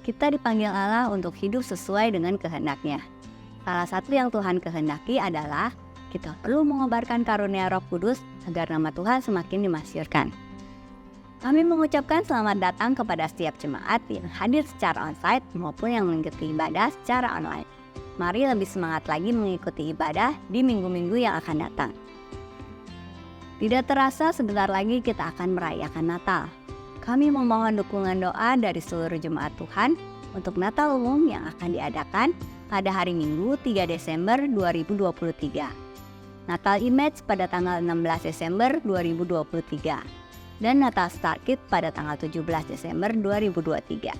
kita dipanggil Allah untuk hidup sesuai dengan kehendak-Nya. Salah satu yang Tuhan kehendaki adalah kita perlu mengobarkan karunia Roh Kudus agar nama Tuhan semakin dimasyhurkan. Kami mengucapkan selamat datang kepada setiap jemaat yang hadir secara onsite maupun yang mengikuti ibadah secara online. Mari lebih semangat lagi mengikuti ibadah di minggu-minggu yang akan datang. Tidak terasa sebentar lagi kita akan merayakan Natal. Kami memohon dukungan doa dari seluruh jemaat Tuhan untuk Natal umum yang akan diadakan pada hari Minggu 3 Desember 2023. Natal Image pada tanggal 16 Desember 2023. Dan Natal Starkid pada tanggal 17 Desember 2023.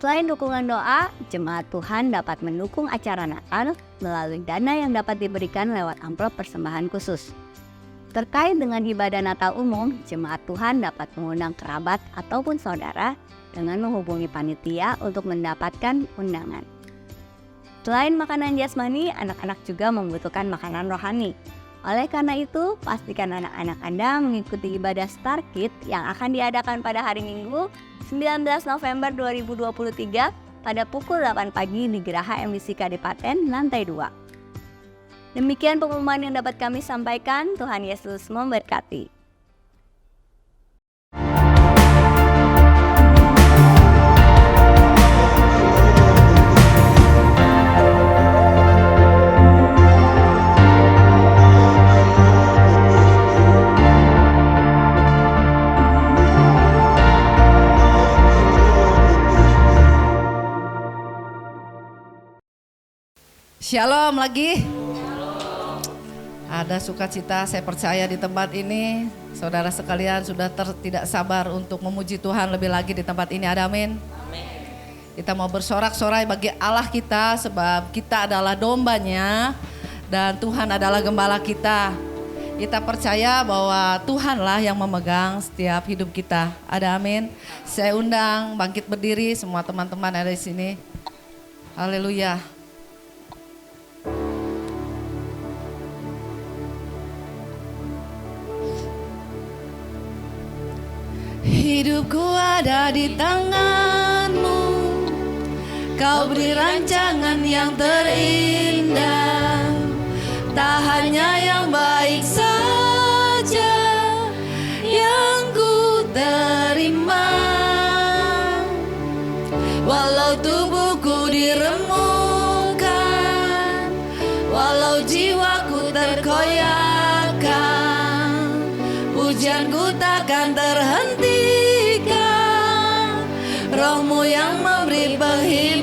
Selain dukungan doa, jemaat Tuhan dapat mendukung acara Natal melalui dana yang dapat diberikan lewat amplop persembahan khusus. Terkait dengan ibadah Natal umum, jemaat Tuhan dapat mengundang kerabat ataupun saudara dengan menghubungi panitia untuk mendapatkan undangan. Selain makanan jasmani, anak-anak juga membutuhkan makanan rohani. Oleh karena itu, pastikan anak-anak Anda mengikuti ibadah Starkid yang akan diadakan pada hari Minggu 19 November 2023 pada pukul 8 pagi di Geraha MDC Kadipaten, lantai 2. Demikian pengumuman yang dapat kami sampaikan. Tuhan Yesus memberkati. Shalom lagi. Ada sukacita, saya percaya di tempat ini. Saudara sekalian sudah tidak sabar untuk memuji Tuhan lebih lagi di tempat ini. Ada amin. Kita mau bersorak-sorai bagi Allah kita sebab kita adalah dombanya dan Tuhan adalah gembala kita. Kita percaya bahwa Tuhanlah yang memegang setiap hidup kita. Ada amin. Saya undang bangkit berdiri semua teman-teman ada di sini. Haleluya. Hidupku ada di tangan-Mu, Kau beri rancangan yang terindah, tak hanya yang baik saja yang ku terima. Walau tubuhku diremungkan, walau jiwaku terkoyakkan, pujianku takkan terhenti. Roh-Mu yang memberi penghiburan.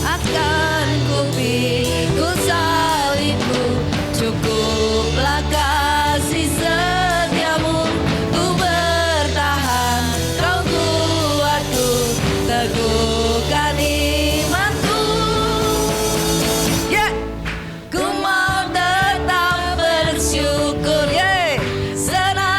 Akan ku pikul salib-Mu, cukuplah kasih setia-Mu. Ku bertahan, Kau kuatku, teguhkan imanku. Yeah. Ku mau tetap bersyukur, yeah. Segala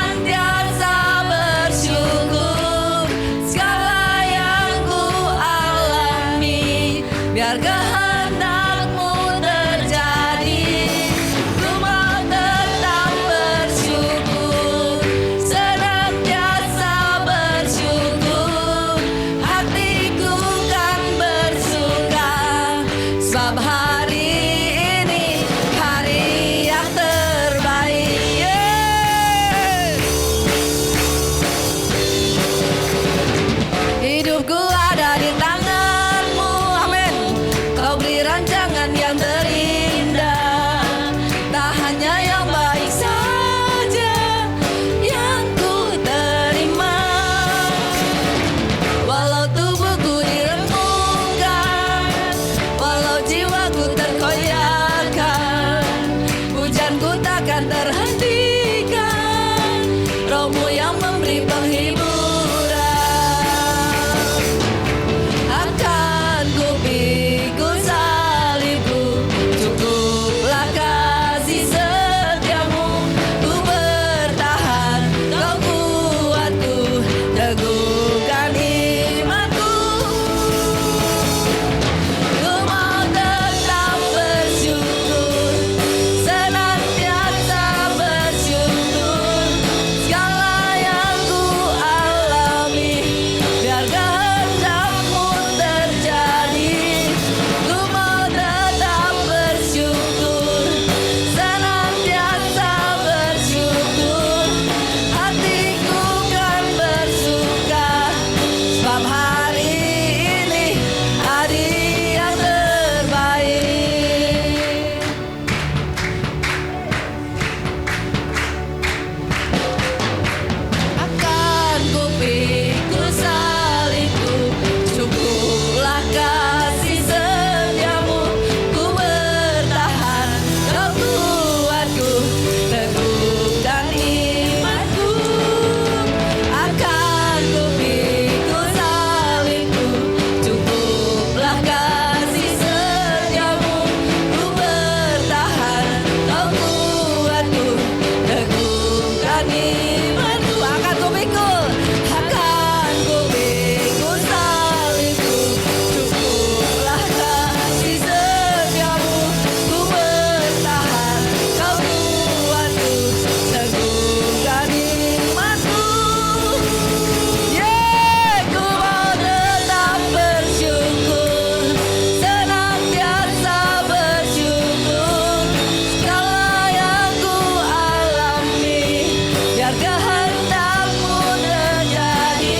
biar kehendak-Mu terjadi.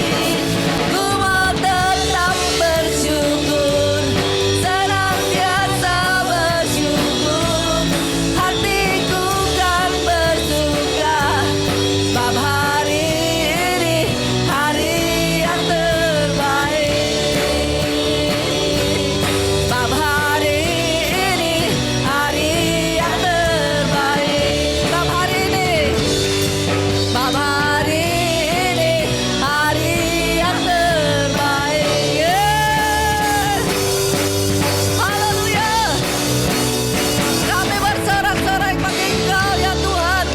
Ku mau tetap bersyukur, senantiasa bersyukur. Hatiku kan bersuka, sebab hari ini hari yang terbaik. Sebab hari ini hari yang terbaik. Sebab hari ini, sebab hari ini hari yang terbaik. Yeah. Haleluya. Kami bersorak-sorai bagi Engkau ya Tuhan.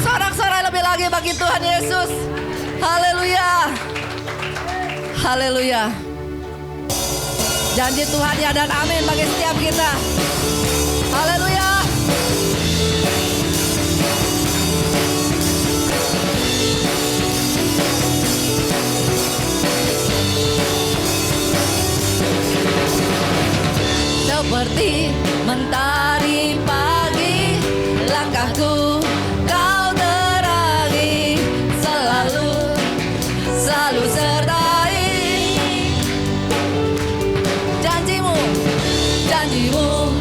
Sorak-sorai lebih lagi bagi Tuhan Yesus. Haleluya. Haleluya. Janji Tuhan ya dan amin bagi setiap kita. Haleluya. Seperti mentari pagi, langkahku Kau terangi, selalu sertai. Janjimu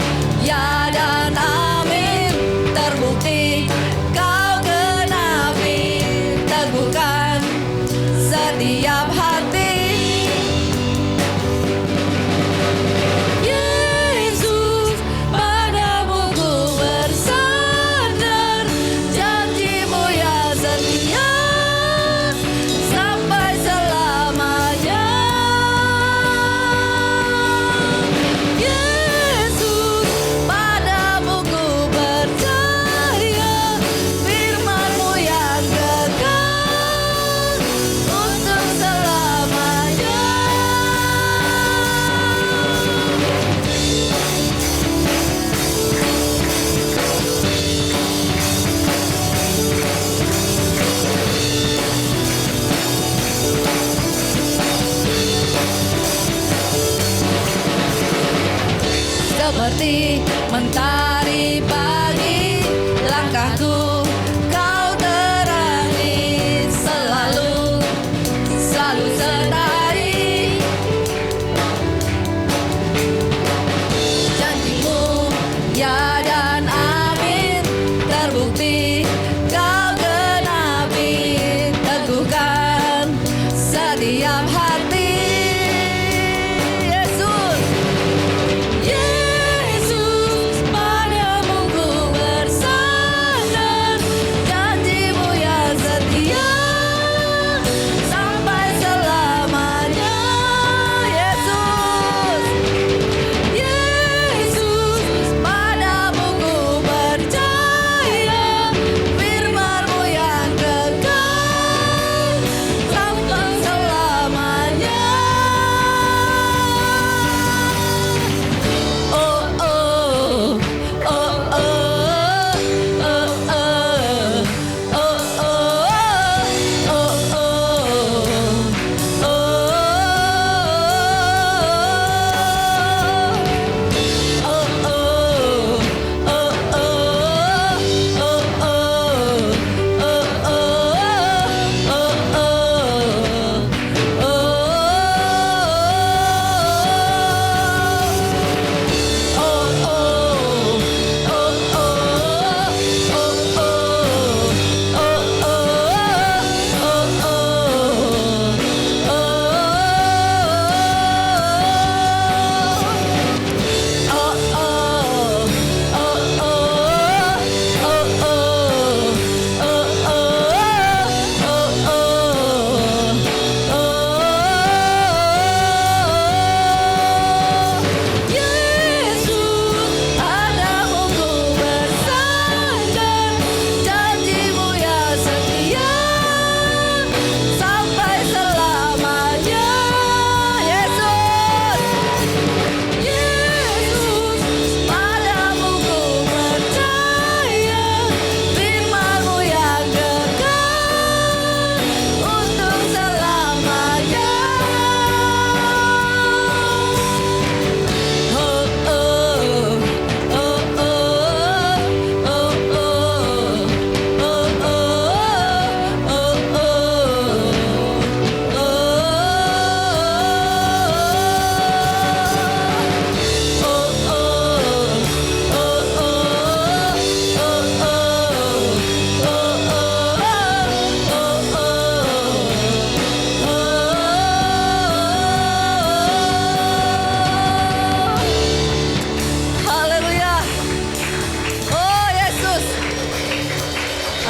ya dan amin, terbukti Kau genapi, teguhkan setiap hati. Yesus, padamu ku bersandar, janjimu ya setia sampai selamanya. Yesus, padamu ku percaya, firman-Mu yang kekal untuk selamanya. Seperti mentari pagi, langkahku Kau terangi, selalu sertai. Janjimu ya dan amin, terbukti Kau genapi, teguhkan setiap hati. Yesus, Yesus, padamu ku bersandar,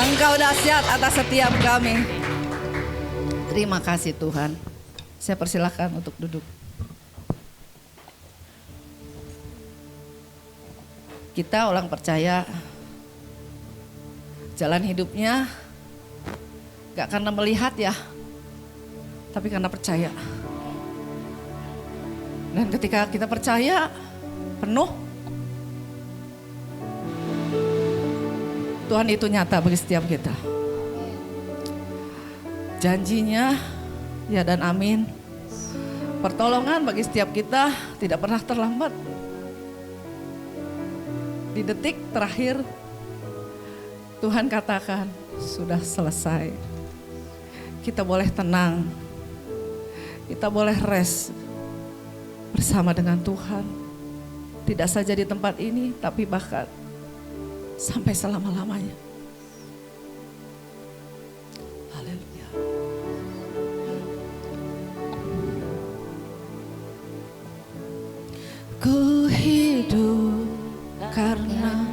Engkau dahsyat atas setiap kami. Terima kasih Tuhan. Saya persilahkan untuk duduk. Kita orang percaya jalan hidupnya gak karena melihat ya, tapi karena percaya. Dan ketika kita percaya penuh, Tuhan itu nyata bagi setiap kita. Janjinya ya dan amin. Pertolongan bagi setiap kita tidak pernah terlambat. Di detik terakhir Tuhan katakan sudah selesai. Kita boleh tenang. Kita boleh rest bersama dengan Tuhan. Tidak saja di tempat ini, tapi bahkan sampai selama-lamanya. Haleluya. Ku hidup karena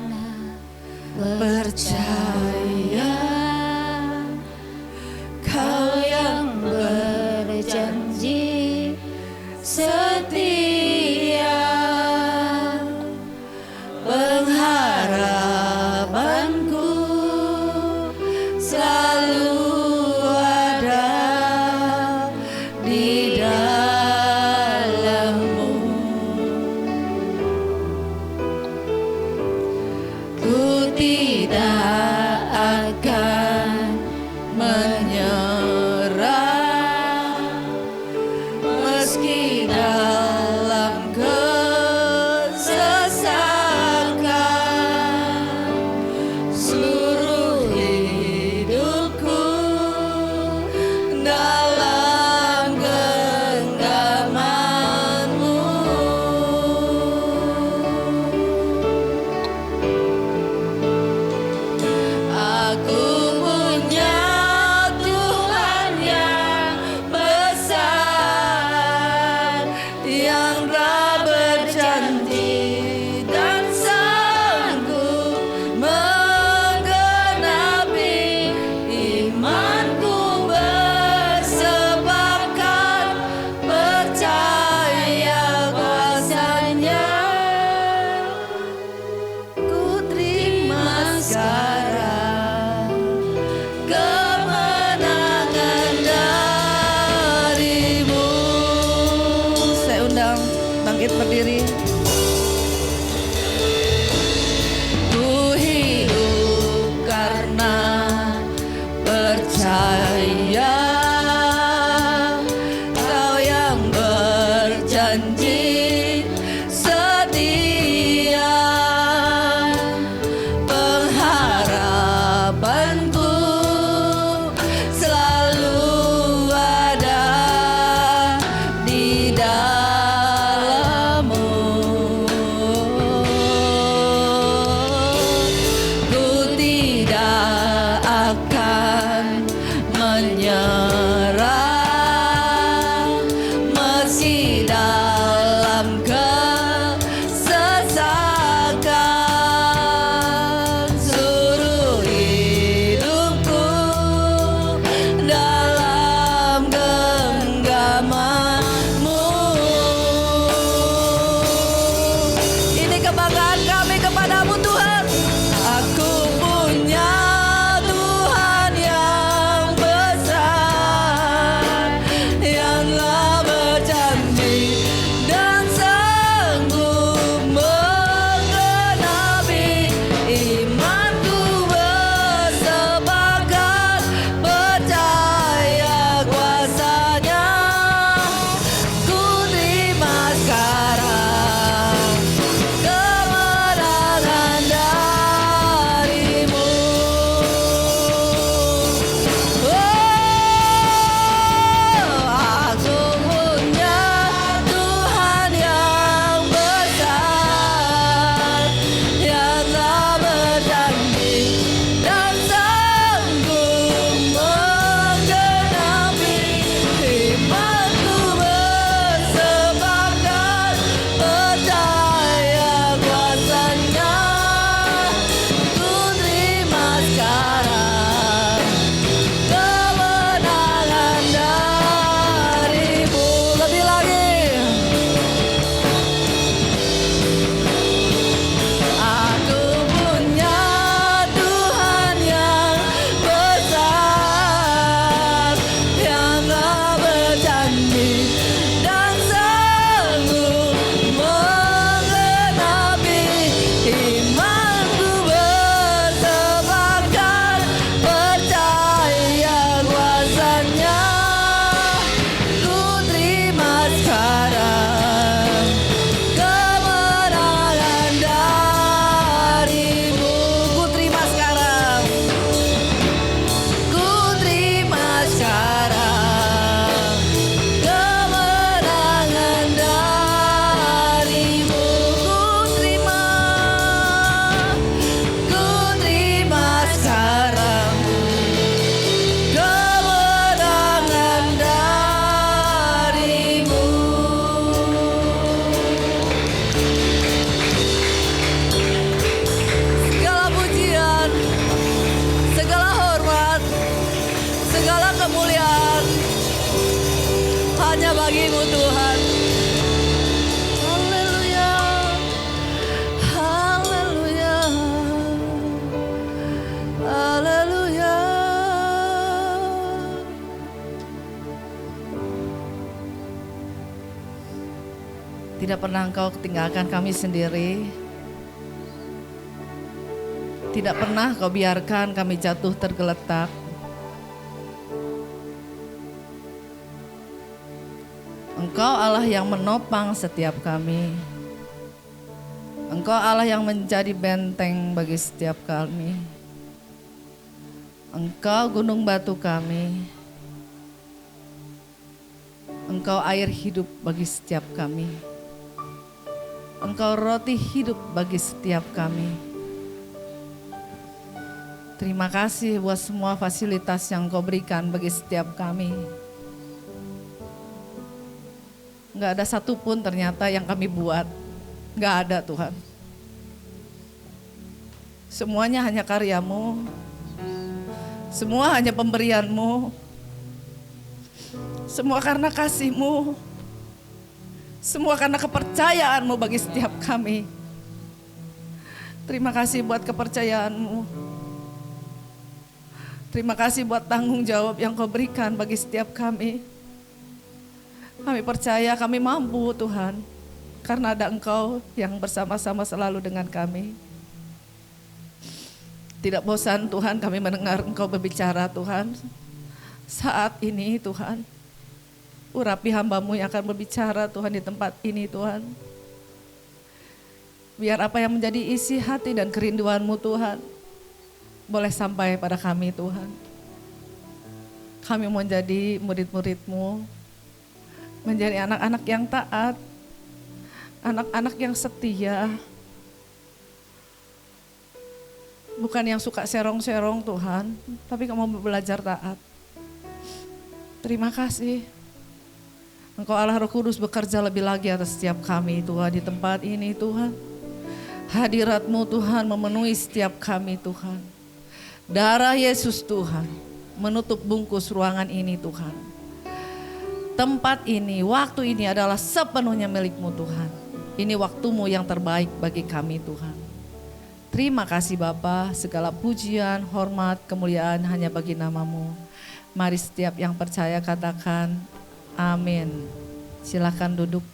percaya Kau yang berjanji setia. Pengharapanku selalu ada di dalam-Mu. Ku tidak akan menyerah meski dalam kesesakan. Seluruh hidupku dalam genggaman-Mu. Aku punya Tuhan yang besar, yang telah berjanji dan sanggup menggenapi imanku. Bersepakat percaya kuasa-Nya. Ku terima sekarang bagimu Tuhan. Haleluya, haleluya, haleluya. Tidak pernah Engkau tinggalkan kami sendiri. Tidak pernah Kau biarkan kami jatuh tergeletak. Engkau Allah yang menopang setiap kami. Engkau Allah yang menjadi benteng bagi setiap kami. Engkau gunung batu kami. Engkau air hidup bagi setiap kami. Engkau roti hidup bagi setiap kami. Terima kasih buat semua fasilitas yang Kau berikan bagi setiap kami. Enggak ada satupun ternyata yang kami buat. Enggak ada Tuhan. Semuanya hanya karya-Mu. Semua hanya pemberian-Mu. Semua karena kasih-Mu. Semua karena kepercayaan-Mu bagi setiap kami. Terima kasih buat kepercayaan-Mu. Terima kasih buat tanggung jawab yang Kau berikan bagi setiap kami. Kami percaya kami mampu Tuhan. Karena ada Engkau yang bersama-sama selalu dengan kami. Tidak bosan Tuhan kami mendengar Engkau berbicara Tuhan. Saat ini Tuhan. Urapi hamba-Mu yang akan berbicara Tuhan di tempat ini Tuhan. Biar apa yang menjadi isi hati dan kerinduan-Mu Tuhan boleh sampai pada kami Tuhan. Kami mau jadi murid-murid-Mu, menjadi anak-anak yang taat, anak-anak yang setia. Bukan yang suka serong-serong Tuhan, tapi kamu mau belajar taat. Terima kasih. Engkau Allah Roh Kudus bekerja lebih lagi atas setiap kami Tuhan di tempat ini Tuhan. Hadirat-Mu Tuhan memenuhi setiap kami Tuhan. Darah Yesus Tuhan menutup bungkus ruangan ini Tuhan. Tempat ini, waktu ini adalah sepenuhnya milik-Mu Tuhan. Ini waktu-Mu yang terbaik bagi kami Tuhan. Terima kasih Bapa, segala pujian, hormat, kemuliaan hanya bagi nama-Mu. Mari setiap yang percaya katakan amin. Silakan duduk.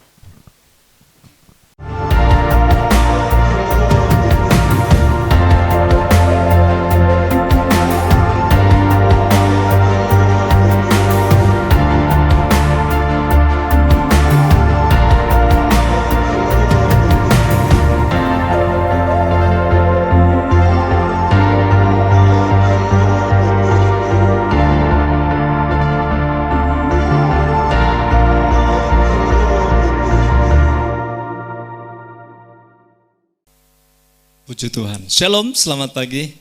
Puji Tuhan. Shalom, selamat pagi.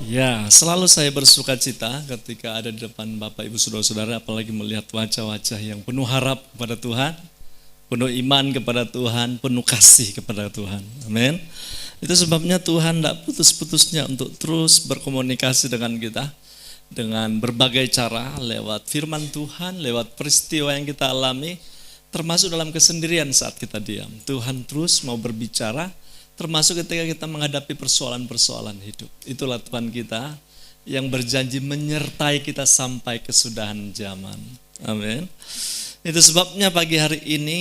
Ya, selalu saya bersuka cita ketika ada di depan Bapak Ibu Saudara-saudara, apalagi melihat wajah-wajah yang penuh harap kepada Tuhan, penuh iman kepada Tuhan, penuh kasih kepada Tuhan. Amin. Itu sebabnya Tuhan tidak putus-putusnya untuk terus berkomunikasi dengan kita dengan berbagai cara, lewat firman Tuhan, lewat peristiwa yang kita alami, termasuk dalam kesendirian saat kita diam. Tuhan terus mau berbicara, termasuk ketika kita menghadapi persoalan-persoalan hidup. Itulah Tuhan kita yang berjanji menyertai kita sampai kesudahan zaman. Amin. Itu sebabnya pagi hari ini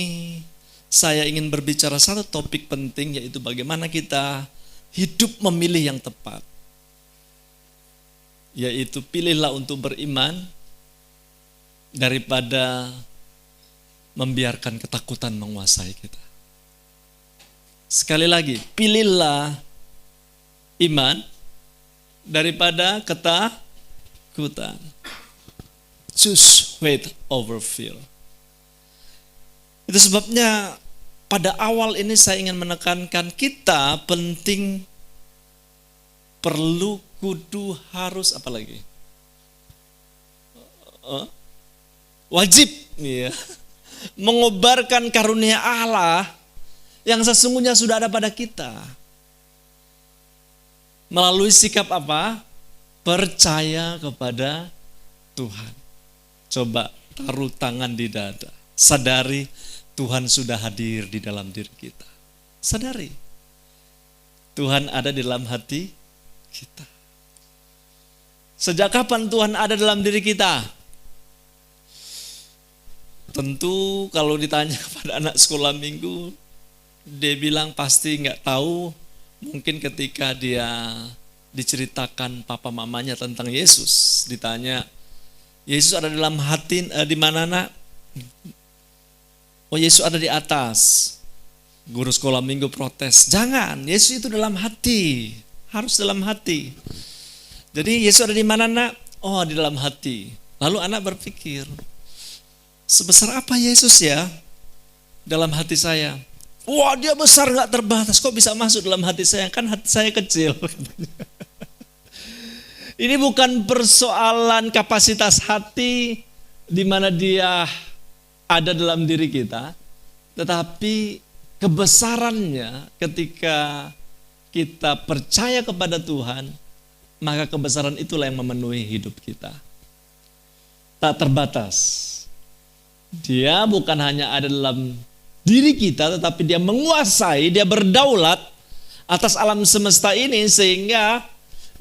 saya ingin berbicara satu topik penting, yaitu bagaimana kita hidup memilih yang tepat. Yaitu pilihlah untuk beriman daripada membiarkan ketakutan menguasai kita. Sekali lagi, pilihlah iman daripada ketakutan. Choose faith over fear. Itu sebabnya pada awal ini saya ingin menekankan kita penting, perlu, kudu, harus, apalagi? Wajib ya, mengobarkan karunia Allah yang sesungguhnya sudah ada pada kita. Melalui sikap apa? Percaya kepada Tuhan. Coba taruh tangan di dada. Sadari Tuhan sudah hadir di dalam diri kita. Sadari Tuhan ada di dalam hati kita. Sejak kapan Tuhan ada dalam diri kita? Tentu kalau ditanya kepada anak sekolah minggu, dia bilang pasti nggak tahu. Mungkin ketika dia diceritakan papa mamanya tentang Yesus, ditanya, Yesus ada dalam hati di mana nak? Oh, Yesus ada di atas. Guru sekolah minggu protes, jangan, Yesus itu dalam hati, harus dalam hati. Jadi Yesus ada di mana nak? Oh, di dalam hati. Lalu anak berpikir, sebesar apa Yesus ya dalam hati saya? Wah, dia besar gak terbatas, kok bisa masuk dalam hati saya? Kan hati saya kecil. Ini bukan persoalan kapasitas hati di mana dia ada dalam diri kita, tetapi kebesarannya ketika kita percaya kepada Tuhan, maka kebesaran itulah yang memenuhi hidup kita. Tak terbatas. Dia bukan hanya ada dalam diri kita, tetapi dia menguasai, dia berdaulat atas alam semesta ini, sehingga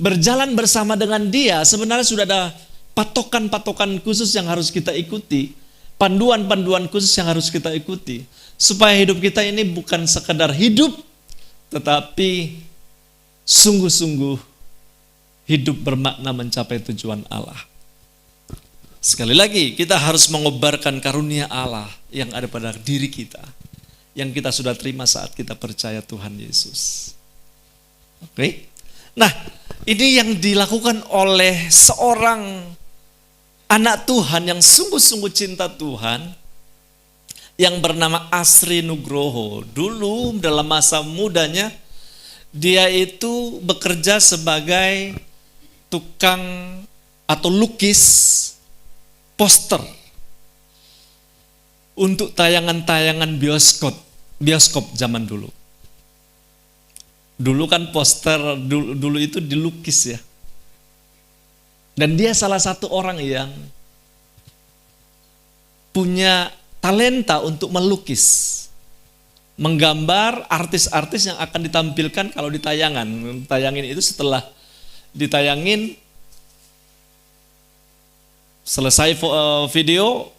berjalan bersama dengan dia sebenarnya sudah ada patokan-patokan khusus yang harus kita ikuti, panduan-panduan khusus yang harus kita ikuti, supaya hidup kita ini bukan sekedar hidup, tetapi sungguh-sungguh hidup bermakna mencapai tujuan Allah. Sekali lagi, kita harus mengobarkan karunia Allah yang ada pada diri kita, yang kita sudah terima saat kita percaya Tuhan Yesus. Oke? Nah, ini yang dilakukan oleh seorang anak Tuhan yang sungguh-sungguh cinta Tuhan, yang bernama Asri Nugroho. Dulu dalam masa mudanya, dia itu bekerja sebagai tukang atau lukis poster untuk tayangan-tayangan bioskop zaman dulu. Dulu kan poster dulu itu dilukis ya. Dan dia salah satu orang yang punya talenta untuk melukis, menggambar artis-artis yang akan ditampilkan kalau ditayangan. Tayangin itu setelah ditayangin, selesai video,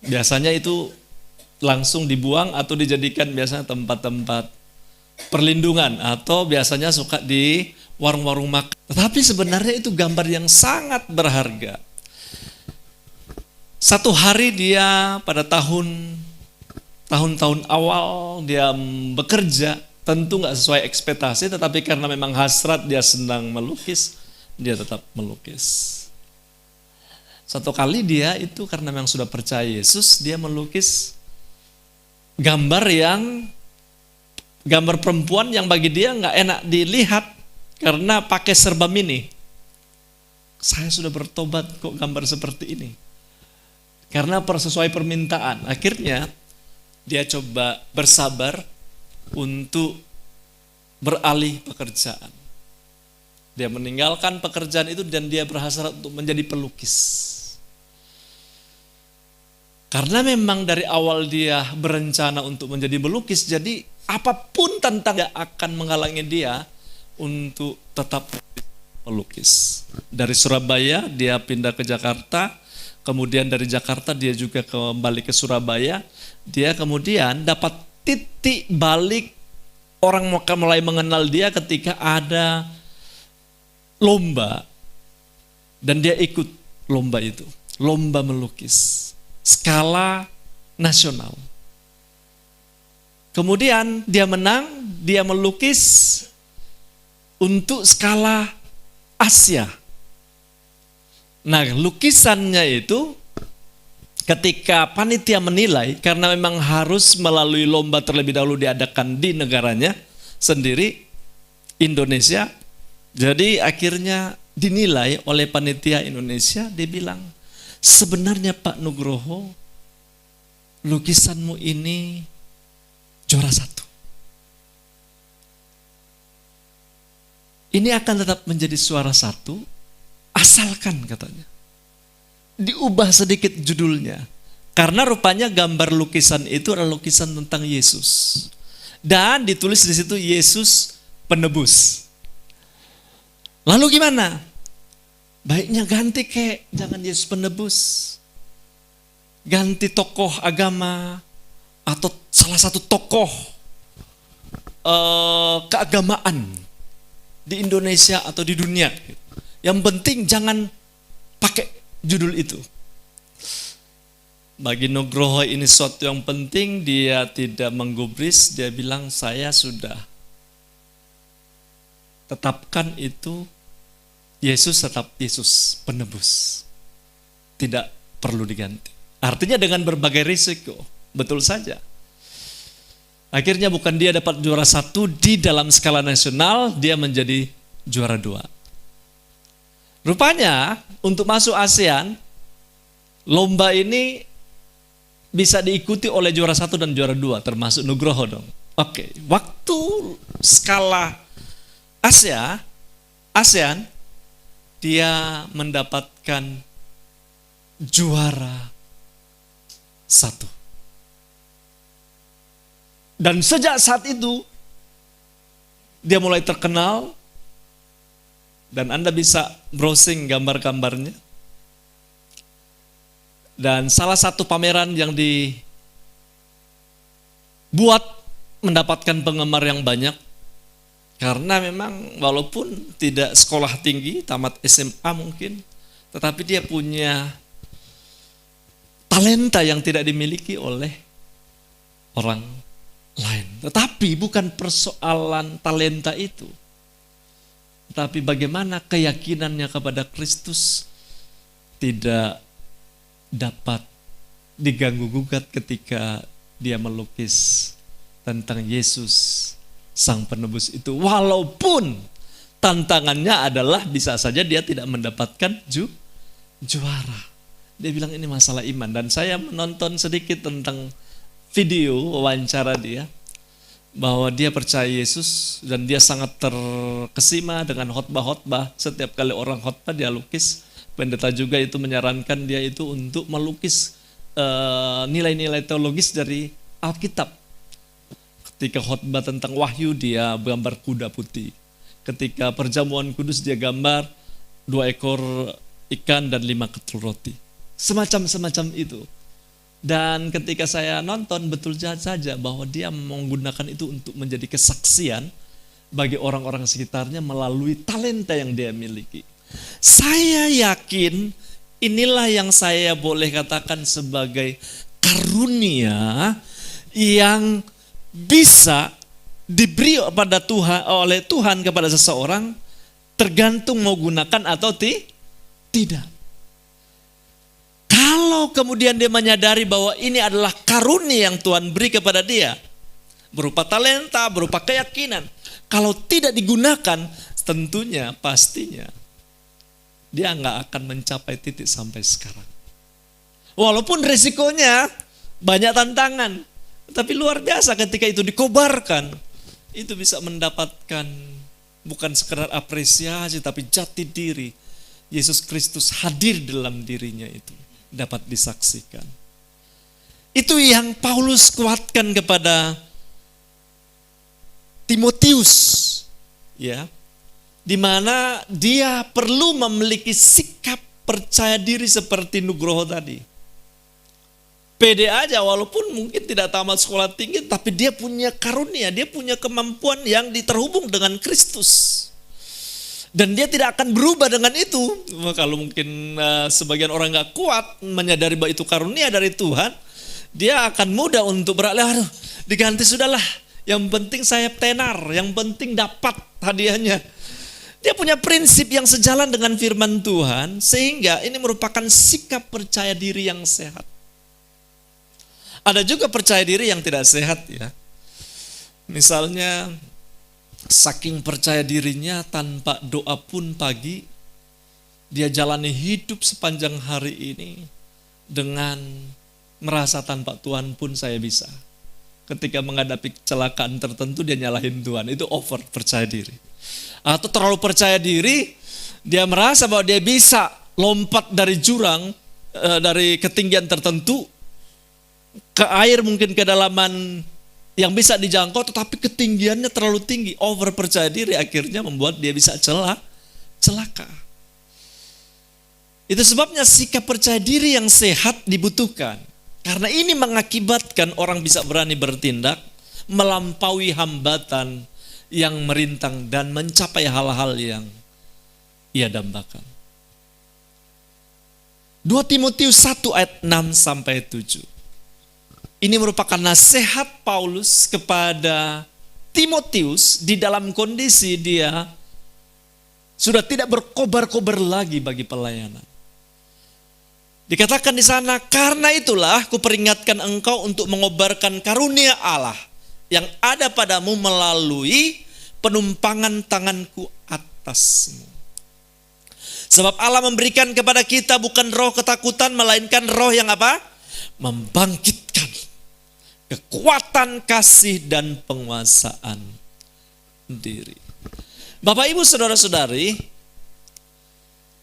biasanya itu langsung dibuang atau dijadikan biasanya tempat-tempat perlindungan, atau biasanya suka di warung-warung makan. Tetapi sebenarnya itu gambar yang sangat berharga. Satu hari dia pada tahun-tahun awal dia bekerja, tentu nggak sesuai ekspektasi, tetapi karena memang hasrat dia senang melukis, dia tetap melukis. Satu kali dia itu karena memang sudah percaya Yesus, dia melukis gambar perempuan yang bagi dia nggak enak dilihat karena pakai serba mini. Saya sudah bertobat kok gambar seperti ini. Karena sesuai permintaan. Akhirnya dia coba bersabar untuk beralih pekerjaan. Dia meninggalkan pekerjaan itu dan dia berhasrat untuk menjadi pelukis. Karena memang dari awal dia berencana untuk menjadi melukis, jadi apapun tantangan akan menghalangi dia untuk tetap melukis. Dari Surabaya dia pindah ke Jakarta, kemudian dari Jakarta dia juga kembali ke Surabaya. Dia kemudian dapat titik balik, orang mulai mengenal dia ketika ada lomba, dan dia ikut lomba itu, lomba melukis skala nasional. Kemudian dia menang, dia melukis untuk skala Asia. Nah, lukisannya itu ketika panitia menilai, karena memang harus melalui lomba terlebih dahulu diadakan di negaranya sendiri, Indonesia. Jadi akhirnya dinilai oleh panitia Indonesia, dia bilang, sebenarnya Pak Nugroho, lukisanmu ini juara 1. Ini akan tetap menjadi juara 1, asalkan katanya diubah sedikit judulnya. Karena rupanya gambar lukisan itu adalah lukisan tentang Yesus. Dan ditulis di situ Yesus penebus. Lalu gimana? Baiknya ganti jangan Yesus penebus. Ganti tokoh agama atau salah satu tokoh keagamaan di Indonesia atau di dunia. Yang penting jangan pakai judul itu. Bagi Nugroho ini sesuatu yang penting, dia tidak menggubris, dia bilang saya sudah tetapkan itu Yesus tetap Yesus penebus. Tidak perlu diganti. Artinya dengan berbagai risiko, betul saja. Akhirnya bukan dia dapat juara 1 di dalam skala nasional, dia menjadi juara 2. Rupanya untuk masuk ASEAN, lomba ini bisa diikuti oleh juara 1 dan juara 2, termasuk Nugroho dong. Oke, waktu skala ASEAN, dia mendapatkan juara 1. Dan sejak saat itu, dia mulai terkenal, dan Anda bisa browsing gambar-gambarnya. Dan salah satu pameran yang dibuat mendapatkan penggemar yang banyak, karena memang walaupun tidak sekolah tinggi, tamat SMA mungkin, tetapi dia punya talenta yang tidak dimiliki oleh orang lain. Tetapi bukan persoalan talenta itu, tetapi bagaimana keyakinannya kepada Kristus tidak dapat diganggu-gugat ketika dia melukis tentang Yesus Sang Penebus itu. Walaupun tantangannya adalah bisa saja dia tidak mendapatkan juara. Dia bilang ini masalah iman. Dan saya menonton sedikit tentang video wawancara dia, bahwa dia percaya Yesus dan dia sangat terkesima dengan khotbah-khotbah. Setiap kali orang khotbah dia lukis. Pendeta juga itu menyarankan dia itu untuk melukis nilai-nilai teologis dari Alkitab. Ketika khotbah tentang Wahyu dia gambar kuda putih. Ketika perjamuan kudus dia gambar 2 ekor ikan dan 5 ketul roti. Semacam itu. Dan ketika saya nonton betul saja bahwa dia menggunakan itu untuk menjadi kesaksian bagi orang-orang sekitarnya melalui talenta yang dia miliki. Saya yakin inilah yang saya boleh katakan sebagai karunia yang bisa diberi pada Tuhan, oleh Tuhan kepada seseorang, tergantung mau gunakan atau tidak. Kalau kemudian dia menyadari bahwa ini adalah karunia yang Tuhan beri kepada dia, berupa talenta, berupa keyakinan, kalau tidak digunakan, tentunya pastinya dia nggak akan mencapai titik sampai sekarang. Walaupun resikonya banyak tantangan, tapi luar biasa ketika itu dikobarkan, itu bisa mendapatkan bukan sekedar apresiasi, tapi jati diri. Yesus Kristus hadir dalam dirinya itu, dapat disaksikan. Itu yang Paulus kuatkan kepada Timotius, ya, di mana dia perlu memiliki sikap percaya diri seperti Nugroho tadi. Pede aja walaupun mungkin tidak tamat sekolah tinggi, tapi dia punya karunia, dia punya kemampuan yang terhubung dengan Kristus. Dan dia tidak akan berubah dengan itu. Kalau mungkin sebagian orang gak kuat menyadari bahwa itu karunia dari Tuhan, dia akan mudah untuk beralih, diganti sudahlah. Yang penting saya tenar, yang penting dapat hadiahnya. Dia punya prinsip yang sejalan dengan firman Tuhan, sehingga ini merupakan sikap percaya diri yang sehat. Ada juga percaya diri yang tidak sehat, ya. Misalnya saking percaya dirinya tanpa doa pun pagi, dia jalani hidup sepanjang hari ini dengan merasa tanpa Tuhan pun saya bisa. Ketika menghadapi kecelakaan tertentu dia nyalahin Tuhan, itu over percaya diri. Atau terlalu percaya diri, dia merasa bahwa dia bisa lompat dari jurang dari ketinggian tertentu ke air mungkin kedalaman yang bisa dijangkau, tetapi ketinggiannya terlalu tinggi, over percaya diri, akhirnya membuat dia bisa celaka. Itu sebabnya sikap percaya diri yang sehat dibutuhkan. Karena ini mengakibatkan orang bisa berani bertindak, melampaui hambatan yang merintang dan mencapai hal-hal yang ia dambakan. 2 Timotius 1 ayat 6-7. Ini merupakan nasihat Paulus kepada Timotius di dalam kondisi dia sudah tidak berkobar-kobar lagi bagi pelayanan. Dikatakan di sana, karena itulah kuperingatkan engkau untuk mengobarkan karunia Allah yang ada padamu melalui penumpangan tanganku atasmu. Sebab Allah memberikan kepada kita bukan roh ketakutan, melainkan roh yang apa? Membangkitkan kekuatan, kasih, dan penguasaan diri. Bapak, Ibu, Saudara-saudari,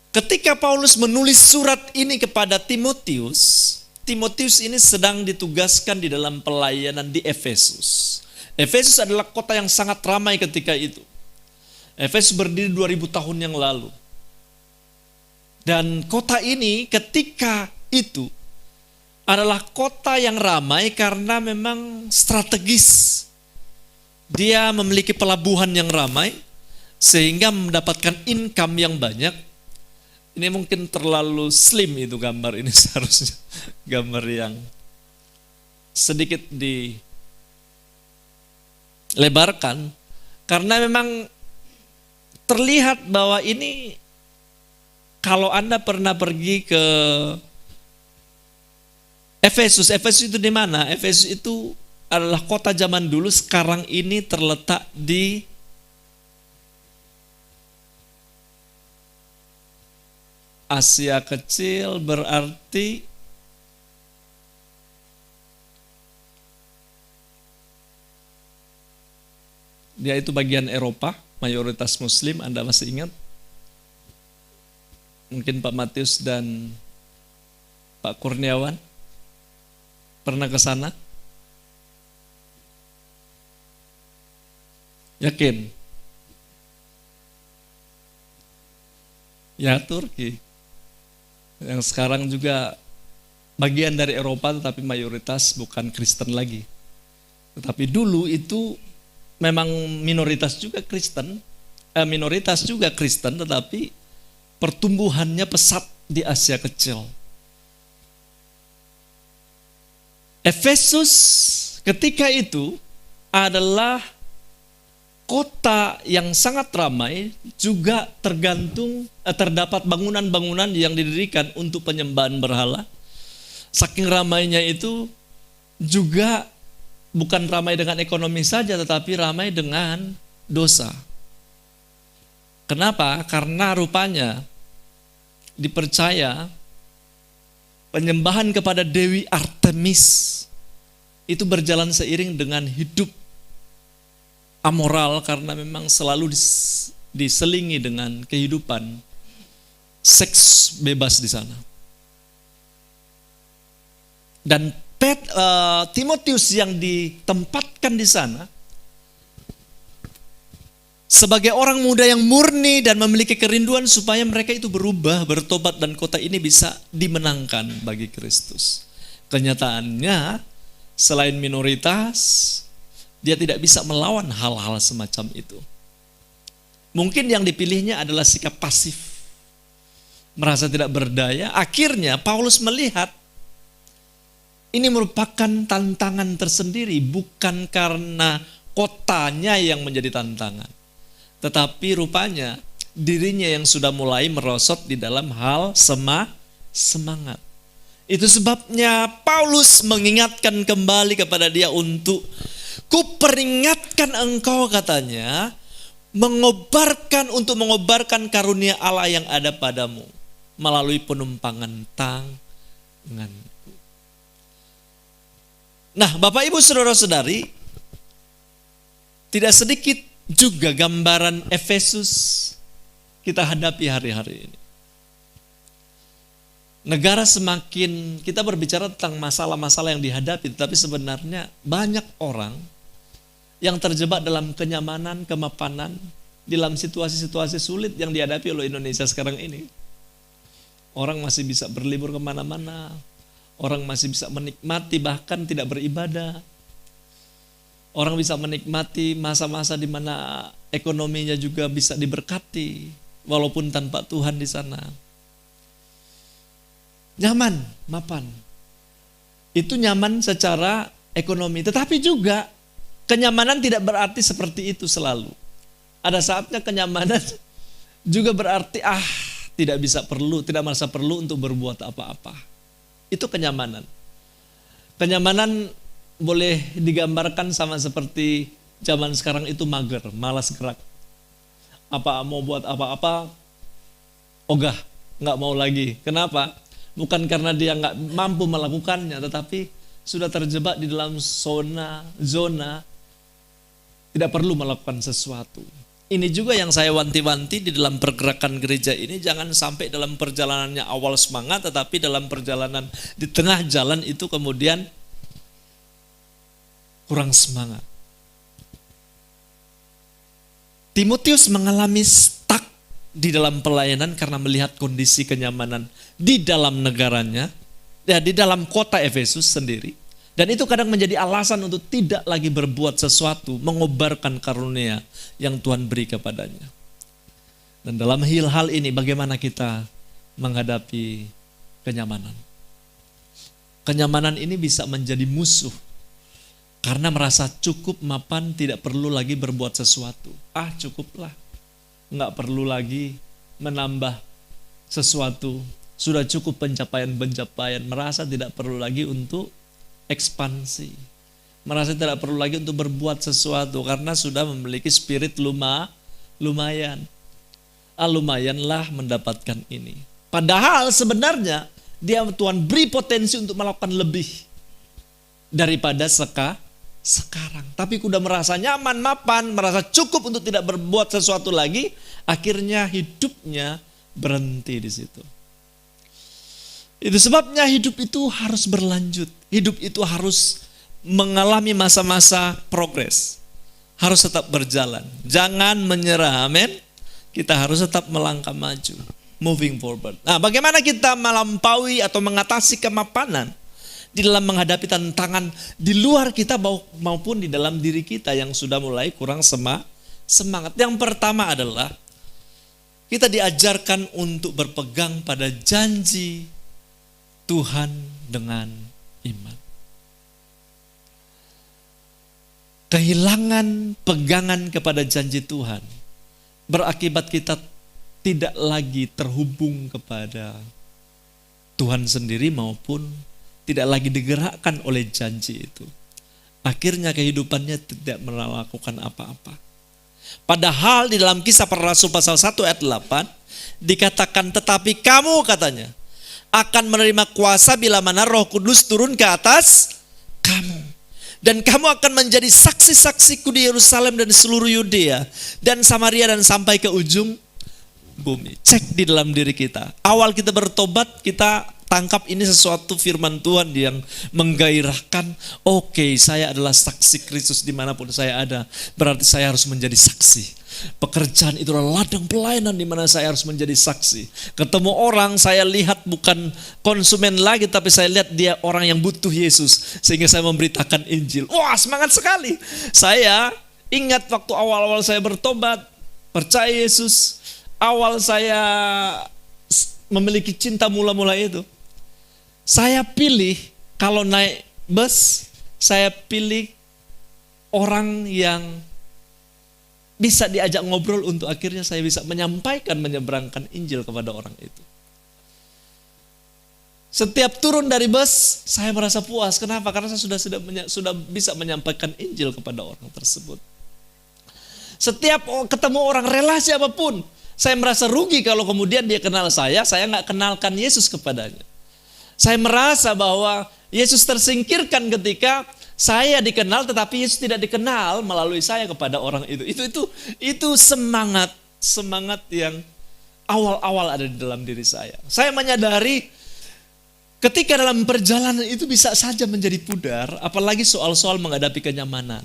ketika Paulus menulis surat ini kepada Timotius, Timotius ini sedang ditugaskan di dalam pelayanan di Efesus. Efesus adalah kota yang sangat ramai ketika itu. Efesus berdiri 2000 tahun yang lalu. Dan kota ini ketika itu adalah kota yang ramai karena memang strategis. Dia memiliki pelabuhan yang ramai sehingga mendapatkan income yang banyak. Ini mungkin terlalu slim itu gambar ini, seharusnya gambar yang sedikit dilebarkan karena memang terlihat bahwa ini, kalau Anda pernah pergi ke Efesus itu di mana? Efesus itu adalah kota zaman dulu, sekarang ini terletak di Asia Kecil, berarti dia itu bagian Eropa, mayoritas Muslim, Anda masih ingat? Mungkin Pak Matius dan Pak Kurniawan pernah ke sana? Yakin? Ya, Turki. Yang sekarang juga bagian dari Eropa tetapi mayoritas bukan Kristen lagi. Tetapi dulu itu memang minoritas juga Kristen tetapi pertumbuhannya pesat di Asia Kecil. Efesus ketika itu adalah kota yang sangat ramai, juga terdapat bangunan-bangunan yang didirikan untuk penyembahan berhala. Saking ramainya itu juga bukan ramai dengan ekonomi saja, tetapi ramai dengan dosa. Kenapa? Karena rupanya dipercaya penyembahan kepada Dewi Artemis itu berjalan seiring dengan hidup amoral, karena memang selalu diselingi dengan kehidupan seks bebas di sana. Dan Timotius yang ditempatkan di sana sebagai orang muda yang murni dan memiliki kerinduan supaya mereka itu berubah, bertobat, dan kota ini bisa dimenangkan bagi Kristus. Kenyataannya selain minoritas, dia tidak bisa melawan hal-hal semacam itu. Mungkin yang dipilihnya adalah sikap pasif, merasa tidak berdaya. Akhirnya Paulus melihat ini merupakan tantangan tersendiri, bukan karena kotanya yang menjadi tantangan, tetapi rupanya dirinya yang sudah mulai merosot di dalam hal semangat. Itu sebabnya Paulus mengingatkan kembali kepada dia untuk kuperingatkan engkau, katanya, mengobarkan karunia Allah yang ada padamu melalui penumpangan tanganku. Nah, Bapak Ibu Saudara-saudari, tidak sedikit juga gambaran Efesus kita hadapi hari-hari ini. Negara semakin, kita berbicara tentang masalah-masalah yang dihadapi, tapi sebenarnya banyak orang yang terjebak dalam kenyamanan, kemapanan, dalam situasi-situasi sulit yang dihadapi oleh Indonesia sekarang ini. Orang masih bisa berlibur kemana-mana, orang masih bisa menikmati bahkan tidak beribadah. Orang bisa menikmati masa-masa di mana ekonominya juga bisa diberkati, walaupun tanpa Tuhan di sana. Nyaman, mapan. Itu nyaman secara ekonomi, tetapi juga kenyamanan tidak berarti seperti itu selalu. Ada saatnya kenyamanan juga berarti tidak merasa perlu untuk berbuat apa-apa. Itu kenyamanan. Kenyamanan boleh digambarkan sama seperti zaman sekarang itu mager, malas gerak. Mau buat apa-apa, ogah, nggak mau lagi. Kenapa? Bukan karena dia nggak mampu melakukannya, tetapi sudah terjebak di dalam zona tidak perlu melakukan sesuatu. Ini juga yang saya wanti-wanti di dalam pergerakan gereja ini, jangan sampai dalam perjalanannya awal semangat, tetapi dalam perjalanan di tengah jalan itu kemudian kurang semangat. Timotius mengalami stuck di dalam pelayanan karena melihat kondisi kenyamanan di dalam negaranya, di dalam kota Efesus sendiri. Dan itu kadang menjadi alasan untuk tidak lagi berbuat sesuatu, mengobarkan karunia yang Tuhan beri kepadanya. Dan dalam hal ini bagaimana kita menghadapi kenyamanan? Kenyamanan ini bisa menjadi musuh. Karena merasa cukup, mapan, tidak perlu lagi berbuat sesuatu. Cukuplah. Nggak perlu lagi menambah sesuatu. Sudah cukup pencapaian-pencapaian. Merasa tidak perlu lagi untuk ekspansi. Merasa tidak perlu lagi untuk berbuat sesuatu. Karena sudah memiliki spirit lumayan. Lumayanlah mendapatkan ini. Padahal sebenarnya Tuhan beri potensi untuk melakukan lebih daripada sekarang. Tapi sudah merasa nyaman, mapan, merasa cukup untuk tidak berbuat sesuatu lagi, akhirnya hidupnya berhenti di situ. Itu sebabnya hidup itu harus berlanjut. Hidup itu harus mengalami masa-masa progres. Harus tetap berjalan. Jangan menyerah, amin. Kita harus tetap melangkah maju. Moving forward. Nah, bagaimana kita melampaui atau mengatasi kemapanan di dalam menghadapi tantangan di luar kita maupun di dalam diri kita yang sudah mulai kurang semangat. Yang pertama adalah kita diajarkan untuk berpegang pada janji Tuhan dengan iman. Kehilangan pegangan kepada janji Tuhan berakibat kita tidak lagi terhubung kepada Tuhan sendiri maupun tidak lagi digerakkan oleh janji itu. Akhirnya kehidupannya tidak melakukan apa-apa. Padahal di dalam Kisah Para Rasul pasal 1 ayat 8 dikatakan, tetapi kamu katanya akan menerima kuasa bila mana Roh Kudus turun ke atas kamu. Dan kamu akan menjadi saksi-saksiku di Yerusalem dan di seluruh Yudea dan Samaria dan sampai ke ujung bumi. Cek di dalam diri kita. Awal kita bertobat, kita tangkap ini sesuatu firman Tuhan yang menggairahkan. Oke, saya adalah saksi Kristus dimanapun saya ada. Berarti saya harus menjadi saksi. Pekerjaan itu adalah ladang pelayanan di mana saya harus menjadi saksi. Ketemu orang, saya lihat bukan konsumen lagi, tapi saya lihat dia orang yang butuh Yesus. Sehingga saya memberitakan Injil. Wah, semangat sekali. Saya ingat waktu awal-awal saya bertobat, percaya Yesus. Awal saya memiliki cinta mula-mula itu, saya pilih kalau naik bus, saya pilih orang yang bisa diajak ngobrol untuk akhirnya saya bisa menyeberangkan Injil kepada orang itu. Setiap turun dari bus, saya merasa puas. Kenapa? Karena saya sudah bisa menyampaikan Injil kepada orang tersebut. Setiap ketemu orang, relasi apapun, saya merasa rugi kalau kemudian dia kenal saya nggak kenalkan Yesus kepadanya. Saya merasa bahwa Yesus tersingkirkan ketika saya dikenal tetapi Yesus tidak dikenal melalui saya kepada orang itu. Itu semangat yang awal-awal ada di dalam diri saya. Saya menyadari Ketika dalam perjalanan itu bisa saja menjadi pudar, apalagi soal-soal menghadapi kenyamanan.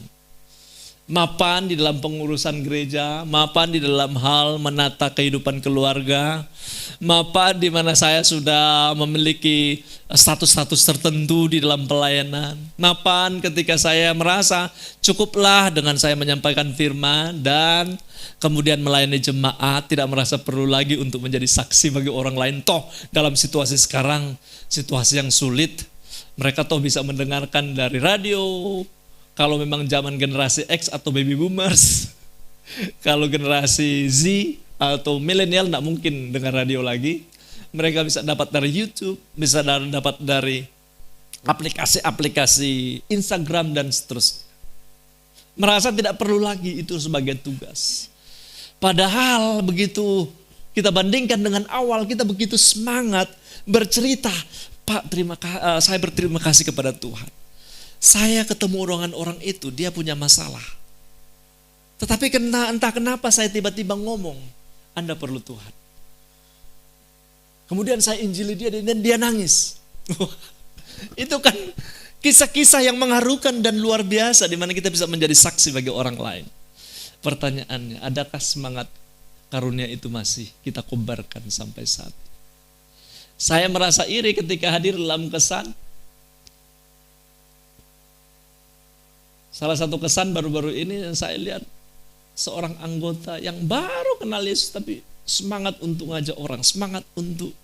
Mapan di dalam pengurusan gereja, mapan di dalam hal menata kehidupan keluarga, mapan di mana saya sudah memiliki status-status tertentu di dalam pelayanan, mapan ketika saya merasa cukuplah dengan saya menyampaikan firman dan kemudian melayani jemaat, tidak merasa perlu lagi untuk menjadi saksi bagi orang lain. Toh dalam situasi sekarang, situasi yang sulit, mereka toh bisa mendengarkan dari radio. Kalau memang zaman generasi X atau baby boomers, kalau generasi Z atau milenial tidak mungkin dengar radio lagi. Mereka bisa dapat dari YouTube, bisa dapat dari aplikasi-aplikasi Instagram dan seterusnya. Merasa tidak perlu lagi itu sebagai tugas. Padahal begitu kita bandingkan dengan awal, kita begitu semangat bercerita, Pak, saya berterima kasih kepada Tuhan. Saya ketemu orang itu, dia punya masalah. Tetapi entah kenapa saya tiba-tiba ngomong, Anda perlu Tuhan. Kemudian saya injili dia dan dia nangis. Itu kan kisah-kisah yang mengharukan dan luar biasa di mana kita bisa menjadi saksi bagi orang lain. Pertanyaannya, adakah semangat karunia itu masih kita kobarkan sampai saat ini? Saya merasa iri ketika hadir dalam kesan. Salah satu kesan baru-baru ini saya lihat seorang anggota yang baru kenal Yesus tapi semangat untuk ngajak orang, semangat untuk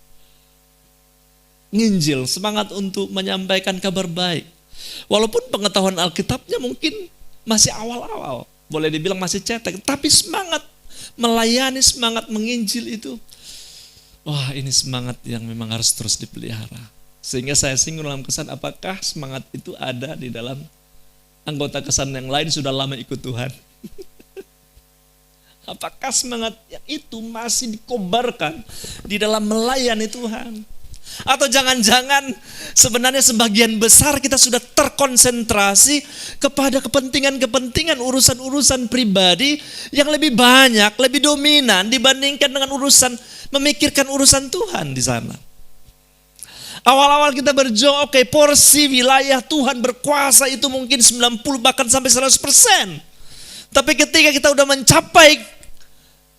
nginjil, semangat untuk menyampaikan kabar baik. Walaupun pengetahuan Alkitabnya mungkin masih awal-awal, boleh dibilang masih cetek, tapi semangat melayani, semangat menginjil itu, wah ini semangat yang memang harus terus dipelihara. Sehingga saya singgung dalam kesan, apakah semangat itu ada di dalam anggota kesan yang lain sudah lama ikut Tuhan? Apakah semangat yang itu masih dikobarkan di dalam melayani Tuhan? Atau jangan-jangan sebenarnya sebagian besar kita sudah terkonsentrasi kepada kepentingan-kepentingan, urusan-urusan pribadi yang lebih banyak, lebih dominan dibandingkan dengan memikirkan urusan Tuhan di sana. Awal-awal kita berjuang, oke, porsi wilayah Tuhan berkuasa itu mungkin 90 bahkan sampai 100%. Tapi ketika kita udah mencapai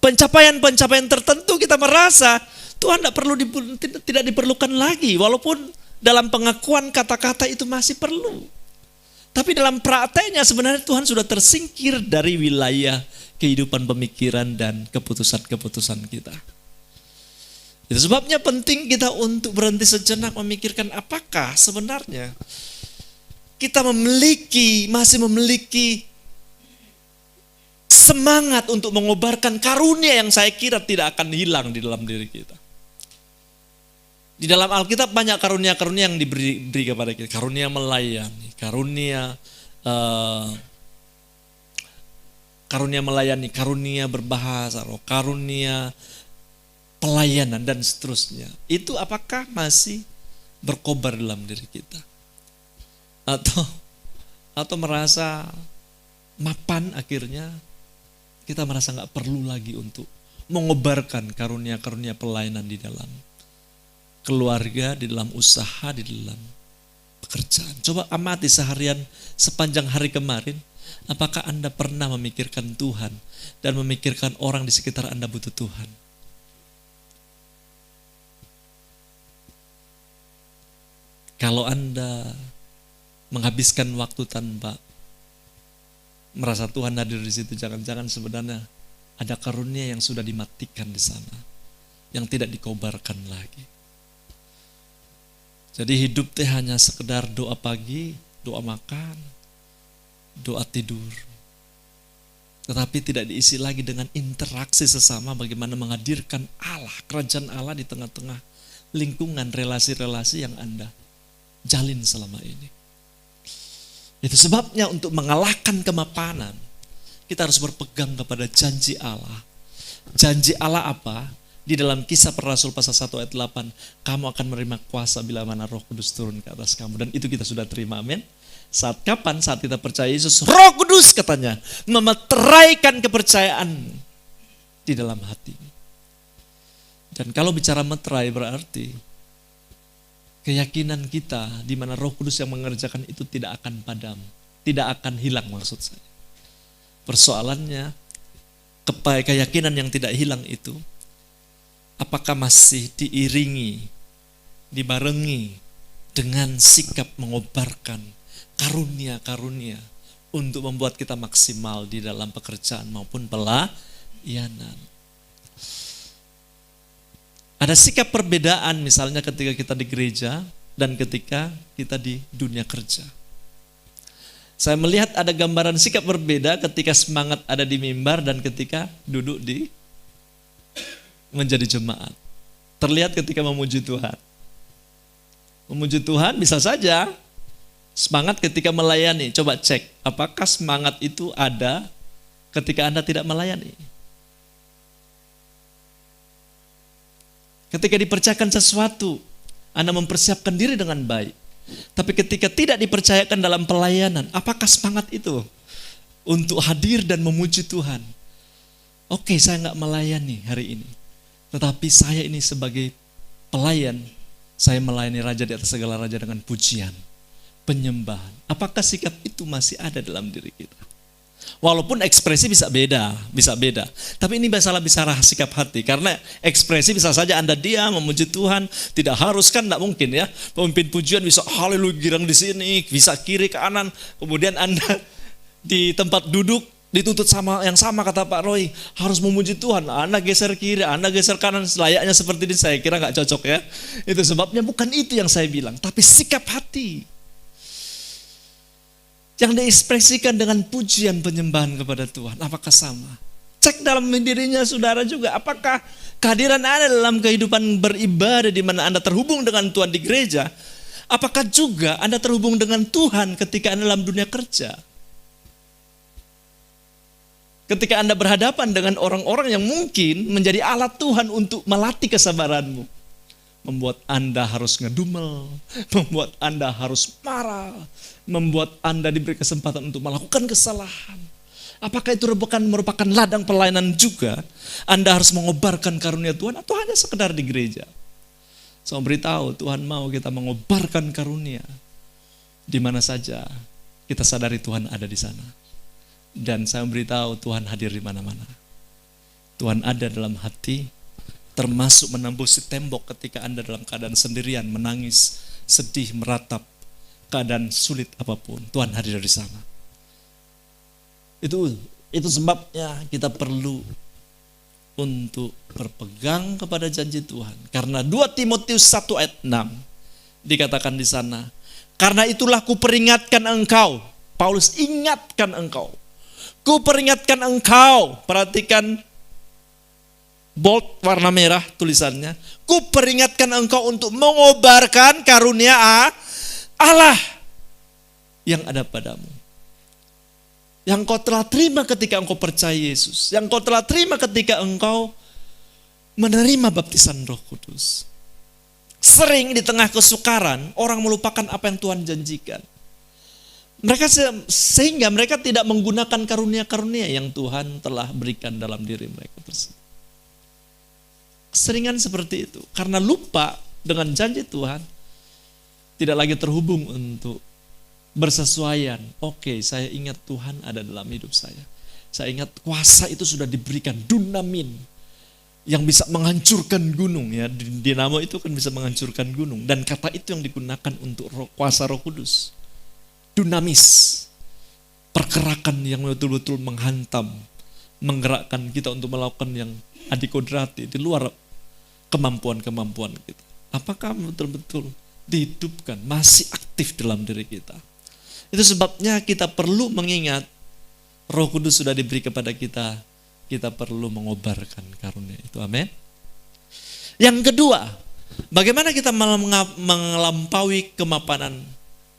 pencapaian-pencapaian tertentu, kita merasa Tuhan tidak diperlukan lagi. Walaupun dalam pengakuan kata-kata itu masih perlu. Tapi dalam prakteknya sebenarnya Tuhan sudah tersingkir dari wilayah kehidupan pemikiran dan keputusan-keputusan kita. Itu sebabnya penting kita untuk berhenti sejenak memikirkan apakah sebenarnya kita masih memiliki semangat untuk mengobarkan karunia yang saya kira tidak akan hilang di dalam diri kita. Di dalam Alkitab banyak karunia-karunia yang diberi kepada kita. Karunia melayani, karunia berbahasa roh, karunia pelayanan dan seterusnya. Itu apakah masih berkobar dalam diri kita? Atau merasa mapan akhirnya kita merasa gak perlu lagi untuk mengobarkan karunia-karunia pelayanan di dalam keluarga, di dalam usaha, di dalam pekerjaan. Coba amati seharian sepanjang hari kemarin, apakah Anda pernah memikirkan Tuhan dan memikirkan orang di sekitar Anda butuh Tuhan? Kalau Anda menghabiskan waktu tanpa merasa Tuhan hadir di situ, jangan-jangan sebenarnya ada karunia yang sudah dimatikan di sana, yang tidak dikobarkan lagi. Jadi hidup teh hanya sekedar doa pagi, doa makan, doa tidur. Tetapi tidak diisi lagi dengan interaksi sesama, bagaimana menghadirkan Allah, kerajaan Allah di tengah-tengah lingkungan relasi-relasi yang Anda jalin selama ini. Itu sebabnya untuk mengalahkan kemapanan, kita harus berpegang kepada janji Allah. Janji Allah apa? Di dalam Kisah Para Rasul pasal 1 ayat 8, kamu akan menerima kuasa bila mana Roh Kudus turun ke atas kamu. Dan itu kita sudah terima, amin. Saat kapan? Saat kita percaya Yesus, Roh Kudus katanya memeteraikan kepercayaan di dalam hati. Dan kalau bicara meterai berarti keyakinan kita di mana Roh Kudus yang mengerjakan itu tidak akan padam, tidak akan hilang maksud saya. Persoalannya, keyakinan yang tidak hilang itu, apakah masih diiringi, dibarengi dengan sikap mengobarkan karunia-karunia untuk membuat kita maksimal di dalam pekerjaan maupun pelayanan. Ada sikap perbedaan misalnya ketika kita di gereja dan ketika kita di dunia kerja. Saya melihat ada gambaran sikap berbeda ketika semangat ada di mimbar dan ketika duduk di menjadi jemaat. Terlihat ketika memuji Tuhan. Memuji Tuhan bisa saja semangat ketika melayani. Coba cek, apakah semangat itu ada ketika Anda tidak melayani? Ketika dipercayakan sesuatu, Anda mempersiapkan diri dengan baik. Tapi ketika tidak dipercayakan dalam pelayanan, apakah semangat itu untuk hadir dan memuji Tuhan? Oke, saya nggak melayani hari ini. Tetapi saya ini sebagai pelayan, saya melayani Raja di atas segala raja dengan pujian, penyembahan. Apakah sikap itu masih ada dalam diri kita? Walaupun ekspresi bisa beda. Tapi ini masalah bicara sikap hati. Karena ekspresi bisa saja Anda diam, memuji Tuhan. Tidak harus, kan tidak mungkin ya. Pemimpin pujian bisa haleluya girang di sini, bisa kiri kanan. Kemudian Anda di tempat duduk dituntut yang sama kata Pak Roy, harus memuji Tuhan. Anda geser kiri, Anda geser kanan, layaknya seperti ini, saya kira nggak cocok ya. Itu sebabnya bukan itu yang saya bilang, tapi sikap hati yang diekspresikan dengan pujian penyembahan kepada Tuhan. Apakah sama? Cek dalam dirinya saudara juga, apakah kehadiran Anda dalam kehidupan beribadah di mana Anda terhubung dengan Tuhan di gereja, apakah juga Anda terhubung dengan Tuhan ketika Anda dalam dunia kerja? Ketika Anda berhadapan dengan orang-orang yang mungkin menjadi alat Tuhan untuk melatih kesabaranmu, membuat Anda harus ngedumel, membuat Anda harus marah, membuat Anda diberi kesempatan untuk melakukan kesalahan. Apakah itu merupakan ladang pelayanan juga? Anda harus mengobarkan karunia Tuhan atau hanya sekedar di gereja? Saya beritahu, Tuhan mau kita mengobarkan karunia di mana saja kita sadari Tuhan ada di sana. Dan saya beritahu, Tuhan hadir di mana-mana. Tuhan ada dalam hati, termasuk menembus tembok ketika Anda dalam keadaan sendirian, menangis, sedih, meratap, keadaan sulit apapun, Tuhan hadir di sana. Itu sebabnya kita perlu untuk berpegang kepada janji Tuhan. Karena 2 Timotius 1 ayat 6 dikatakan di sana, karena itulah kuperingatkan engkau, Paulus ingatkan engkau, kuperingatkan engkau, perhatikan bold warna merah tulisannya, kuperingatkan engkau untuk mengobarkan karunia Allah yang ada padamu, yang kau telah terima ketika engkau percaya Yesus, yang kau telah terima ketika engkau menerima baptisan Roh Kudus. Sering di tengah kesukaran orang melupakan apa yang Tuhan janjikan. Sehingga mereka tidak menggunakan karunia-karunia yang Tuhan telah berikan dalam diri mereka tersebut. Seringan seperti itu, karena lupa dengan janji Tuhan, tidak lagi terhubung untuk bersesuaian. Oke, saya ingat Tuhan ada dalam hidup saya. Saya ingat kuasa itu sudah diberikan, dunamin, yang bisa menghancurkan gunung ya. Dinamo itu kan bisa menghancurkan gunung, dan kata itu yang digunakan untuk kuasa Roh Kudus. Dunamis, pergerakan yang betul-betul menghantam, menggerakkan kita untuk melakukan yang adikodrati di luar kemampuan-kemampuan kita. Apakah betul-betul dihidupkan, masih aktif dalam diri kita? Itu sebabnya kita perlu mengingat Roh Kudus sudah diberi kepada kita. Kita perlu mengobarkan karunia itu. Amin. Yang kedua, bagaimana kita melampaui kemapanan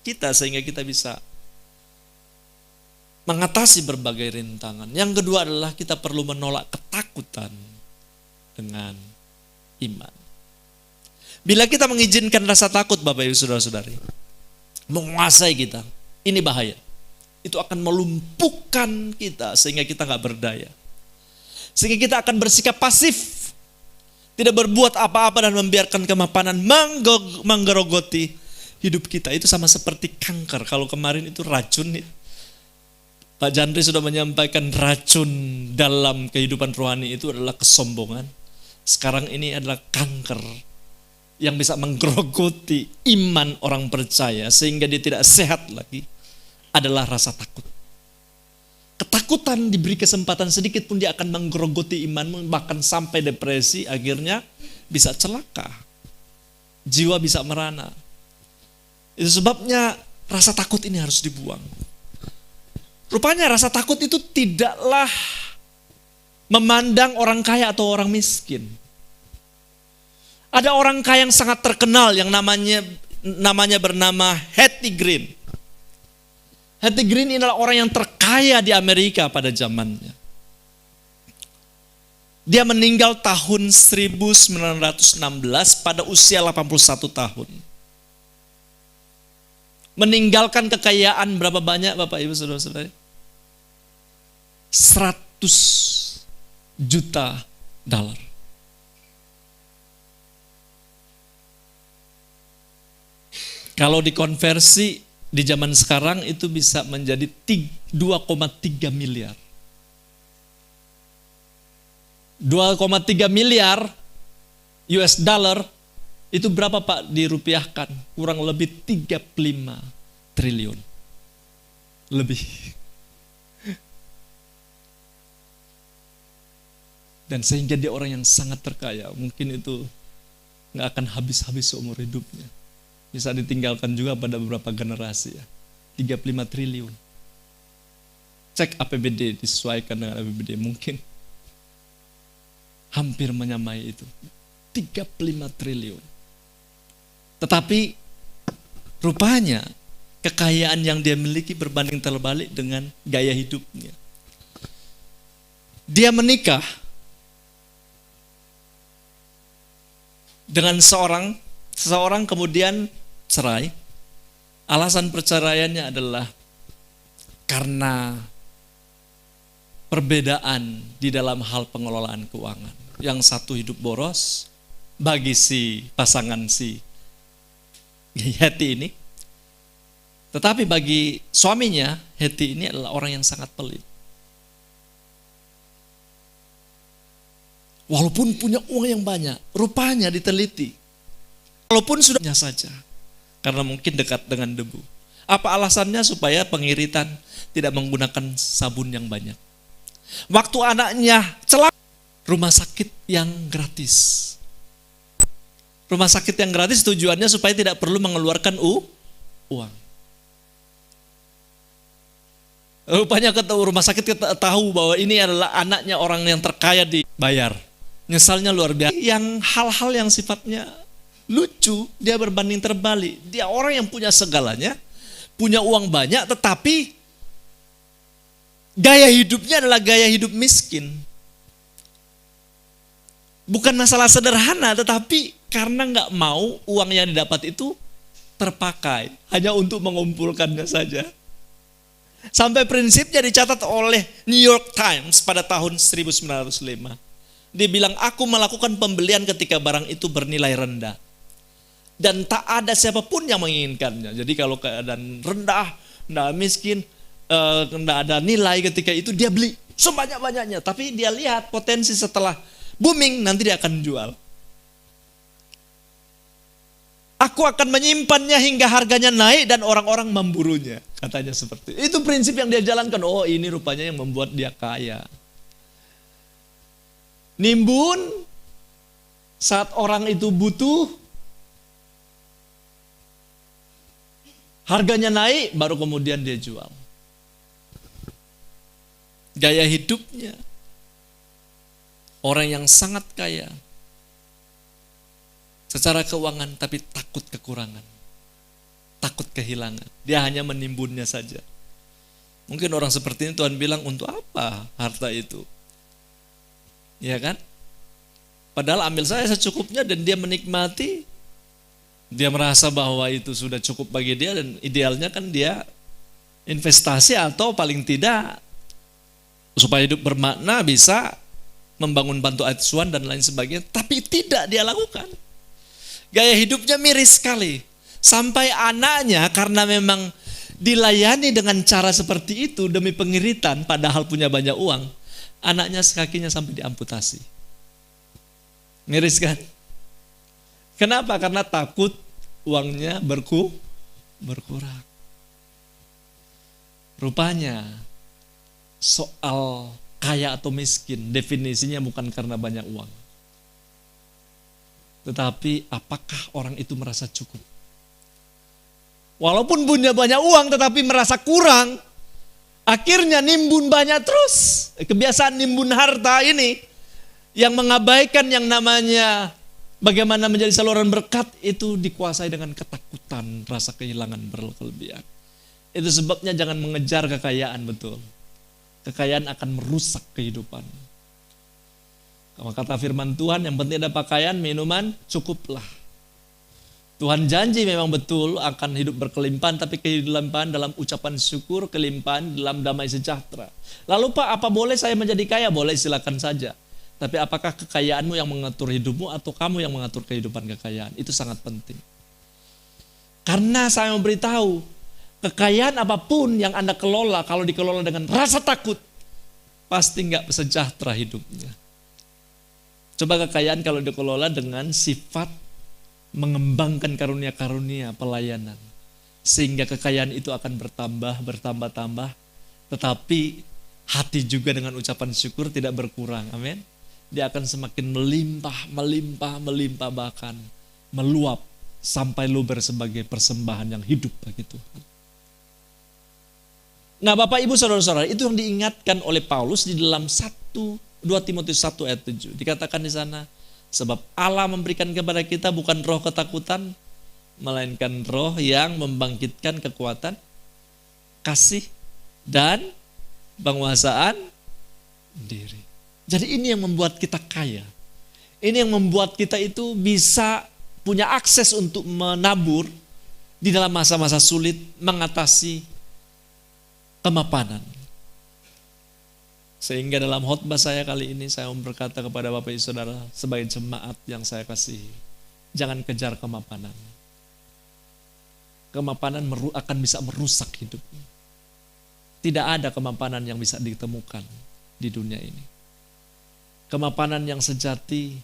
kita sehingga kita bisa mengatasi berbagai rintangan. Yang kedua adalah kita perlu menolak ketakutan dengan iman. Bila kita mengizinkan rasa takut, Bapak Ibu Saudara-saudari, menguasai kita, ini bahaya. Itu akan melumpuhkan kita sehingga kita gak berdaya. Sehingga kita akan bersikap pasif. Tidak berbuat apa-apa dan membiarkan kemapanan menggerogoti hidup kita. Itu sama seperti kanker. Kalau kemarin itu racun. Pak Jandri sudah menyampaikan racun dalam kehidupan rohani itu adalah kesombongan. Sekarang ini adalah kanker yang bisa menggerogoti iman orang percaya sehingga dia tidak sehat lagi, adalah rasa takut. Ketakutan diberi kesempatan sedikit pun dia akan menggerogoti imanmu, bahkan sampai depresi, akhirnya bisa celaka. Jiwa bisa merana. Itu sebabnya rasa takut ini harus dibuang. Rupanya rasa takut itu tidaklah memandang orang kaya atau orang miskin. Ada orang kaya yang sangat terkenal yang namanya bernama Hetty Green. Hetty Green adalah orang yang terkaya di Amerika pada zamannya. Dia meninggal tahun 1916 pada usia 81 tahun. Meninggalkan kekayaan berapa banyak Bapak Ibu Saudara-saudara? 100 juta dolar. Kalau dikonversi di zaman sekarang itu bisa menjadi 2,3 miliar. 2,3 miliar US dollar itu berapa Pak dirupiahkan? Kurang lebih 35 triliun. Lebih. Dan sehingga dia orang yang sangat terkaya. Mungkin itu gak akan habis-habis seumur hidupnya. Bisa ditinggalkan juga pada beberapa generasi ya. 35 triliun. Cek APBD, disesuaikan dengan APBD. Mungkin hampir menyamai itu. 35 triliun. Tetapi rupanya kekayaan yang dia miliki berbanding terbalik dengan gaya hidupnya. Dia menikah dengan seseorang kemudian cerai. Alasan perceraiannya adalah karena perbedaan di dalam hal pengelolaan keuangan. Yang satu hidup boros bagi si pasangan si Hetty ini. Tetapi bagi suaminya, Hetty ini adalah orang yang sangat pelit. Walaupun punya uang yang banyak, rupanya diteliti. Walaupun sudahnya saja, karena mungkin dekat dengan debu. Apa alasannya? Supaya pengiritan tidak menggunakan sabun yang banyak. Waktu anaknya celaka, rumah sakit yang gratis. Rumah sakit yang gratis tujuannya supaya tidak perlu mengeluarkan uang. Rupanya rumah sakit tahu bahwa ini adalah anaknya orang yang terkaya dibayar. Nyesalnya luar biasa. Yang hal-hal yang sifatnya lucu, dia berbanding terbalik. Dia orang yang punya segalanya, punya uang banyak, tetapi gaya hidupnya adalah gaya hidup miskin. Bukan masalah sederhana, tetapi karena nggak mau uang yang didapat itu terpakai, hanya untuk mengumpulkannya saja. Sampai prinsipnya dicatat oleh New York Times pada tahun 1905. Dia bilang, aku melakukan pembelian ketika barang itu bernilai rendah. Dan tak ada siapapun yang menginginkannya. Jadi kalau keadaan rendah, tidak miskin, tidak ada nilai ketika itu, dia beli sebanyak-banyaknya. Tapi dia lihat potensi setelah booming, nanti dia akan jual. Aku akan menyimpannya hingga harganya naik dan orang-orang memburunya. Katanya seperti itu. Itu prinsip yang dia jalankan. Oh, ini rupanya yang membuat dia kaya. Nimbun saat orang itu butuh, harganya naik, baru kemudian dia jual. Gaya hidupnya orang yang sangat kaya secara keuangan, tapi takut kekurangan, takut kehilangan. Dia hanya menimbunnya saja. Mungkin orang seperti ini Tuhan bilang, untuk apa harta itu? Ya kan? Padahal ambil saya secukupnya, dan dia menikmati. Dia merasa bahwa itu sudah cukup bagi dia, dan idealnya kan dia investasi atau paling tidak supaya hidup bermakna bisa membangun panti asuhan dan lain sebagainya, tapi tidak dia lakukan. Gaya hidupnya miris sekali. Sampai anaknya karena memang dilayani dengan cara seperti itu demi pengiritan padahal punya banyak uang, anaknya kakinya sampai diamputasi. Miris kan? Kenapa? Karena takut uangnya berkurang. Rupanya soal kaya atau miskin definisinya bukan karena banyak uang. Tetapi apakah orang itu merasa cukup? Walaupun punya banyak uang tetapi merasa kurang, akhirnya nimbun banyak terus. Kebiasaan nimbun harta ini yang mengabaikan yang namanya bagaimana menjadi saluran berkat itu dikuasai dengan ketakutan, rasa kehilangan berkelebihan. Itu sebabnya jangan mengejar kekayaan, betul. Kekayaan akan merusak kehidupan. Kalau kata firman Tuhan, yang penting ada pakaian, minuman, cukuplah. Tuhan janji memang betul akan hidup berkelimpahan, tapi kelimpahan dalam ucapan syukur, kelimpahan dalam damai sejahtera. Lalu Pak, apa boleh saya menjadi kaya? Boleh, silakan saja. Tapi apakah kekayaanmu yang mengatur hidupmu atau kamu yang mengatur kehidupan kekayaan? Itu sangat penting. Karena saya memberitahu, kekayaan apapun yang Anda kelola, kalau dikelola dengan rasa takut, pasti nggak sejahtera hidupnya. Coba kekayaan kalau dikelola dengan sifat mengembangkan karunia-karunia pelayanan. Sehingga kekayaan itu akan bertambah, tetapi hati juga dengan ucapan syukur tidak berkurang. Amin. Dia akan semakin melimpah, bahkan meluap sampai luber sebagai persembahan yang hidup bagi Tuhan. Nah Bapak Ibu Saudara-saudara, itu yang diingatkan oleh Paulus di dalam 2 Timotius 1 ayat 7. Dikatakan di sana, sebab Allah memberikan kepada kita bukan roh ketakutan, melainkan roh yang membangkitkan kekuatan, kasih, dan penguasaan diri. Jadi ini yang membuat kita kaya. Ini yang membuat kita itu bisa punya akses untuk menabur di dalam masa-masa sulit, mengatasi kemapanan. Sehingga dalam khotbah saya kali ini saya berkata kepada Bapak Ibu Saudara sebagai jemaat yang saya kasihi, jangan kejar kemapanan. Kemapanan akan bisa merusak hidupmu. Tidak ada kemapanan yang bisa ditemukan di dunia ini. Kemapanan yang sejati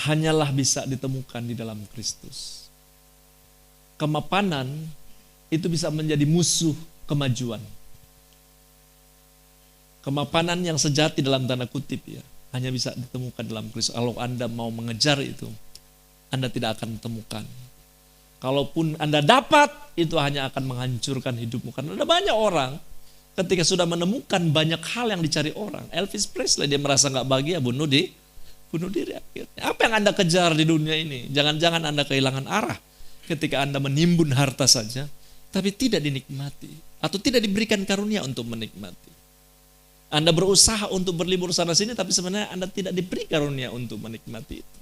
hanyalah bisa ditemukan di dalam Kristus. Kemapanan itu bisa menjadi musuh kemajuan. Kemapanan yang sejati dalam tanda kutip ya, hanya bisa ditemukan dalam Kristus. Kalau Anda mau mengejar itu, Anda tidak akan temukan. Kalaupun Anda dapat, itu hanya akan menghancurkan hidupmu. Karena ada banyak orang ketika sudah menemukan banyak hal yang dicari orang. Elvis Presley, dia merasa gak bahagia, bunuh diri akhirnya. Apa yang Anda kejar di dunia ini? Jangan-jangan Anda kehilangan arah ketika Anda menimbun harta saja, tapi tidak dinikmati atau tidak diberikan karunia untuk menikmati. Anda berusaha untuk berlibur sana sini, tapi sebenarnya Anda tidak diberi karunia untuk menikmati itu.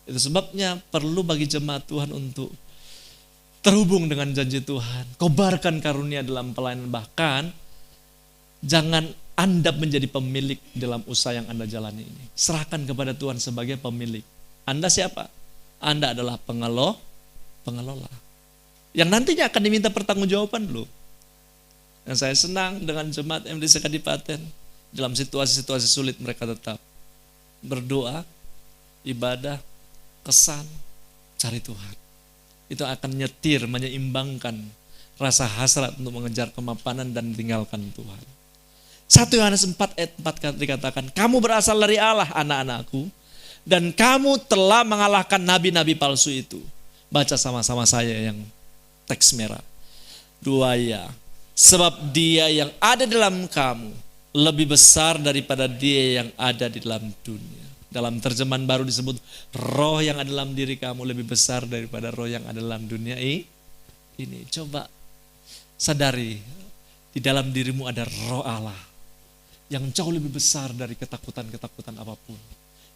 Itu sebabnya perlu bagi jemaat Tuhan untuk terhubung dengan janji Tuhan, kobarkan karunia dalam pelayanan, bahkan jangan Anda menjadi pemilik dalam usaha yang Anda jalani ini. Serahkan kepada Tuhan sebagai pemilik. Anda siapa? Anda adalah pengelola. Yang nantinya akan diminta pertanggungjawaban loh. Dan saya senang dengan jemaat MDC Kadipaten. Dalam situasi-situasi sulit mereka tetap berdoa, ibadah, kesan, cari Tuhan. Itu akan nyetir, menyeimbangkan rasa hasrat untuk mengejar kemapanan dan tinggalkan Tuhan. 1 Yohanes 4 ayat 4 dikatakan, kamu berasal dari Allah anak-anakku, dan kamu telah mengalahkan nabi-nabi palsu itu. Baca sama-sama saya yang teks merah. 2 ya. Sebab dia yang ada dalam kamu lebih besar daripada dia yang ada di dalam dunia. Dalam terjemahan baru disebut, roh yang ada dalam diri kamu lebih besar daripada roh yang ada dalam dunia ini. Coba sadari, di dalam dirimu ada roh Allah yang jauh lebih besar dari ketakutan-ketakutan apapun.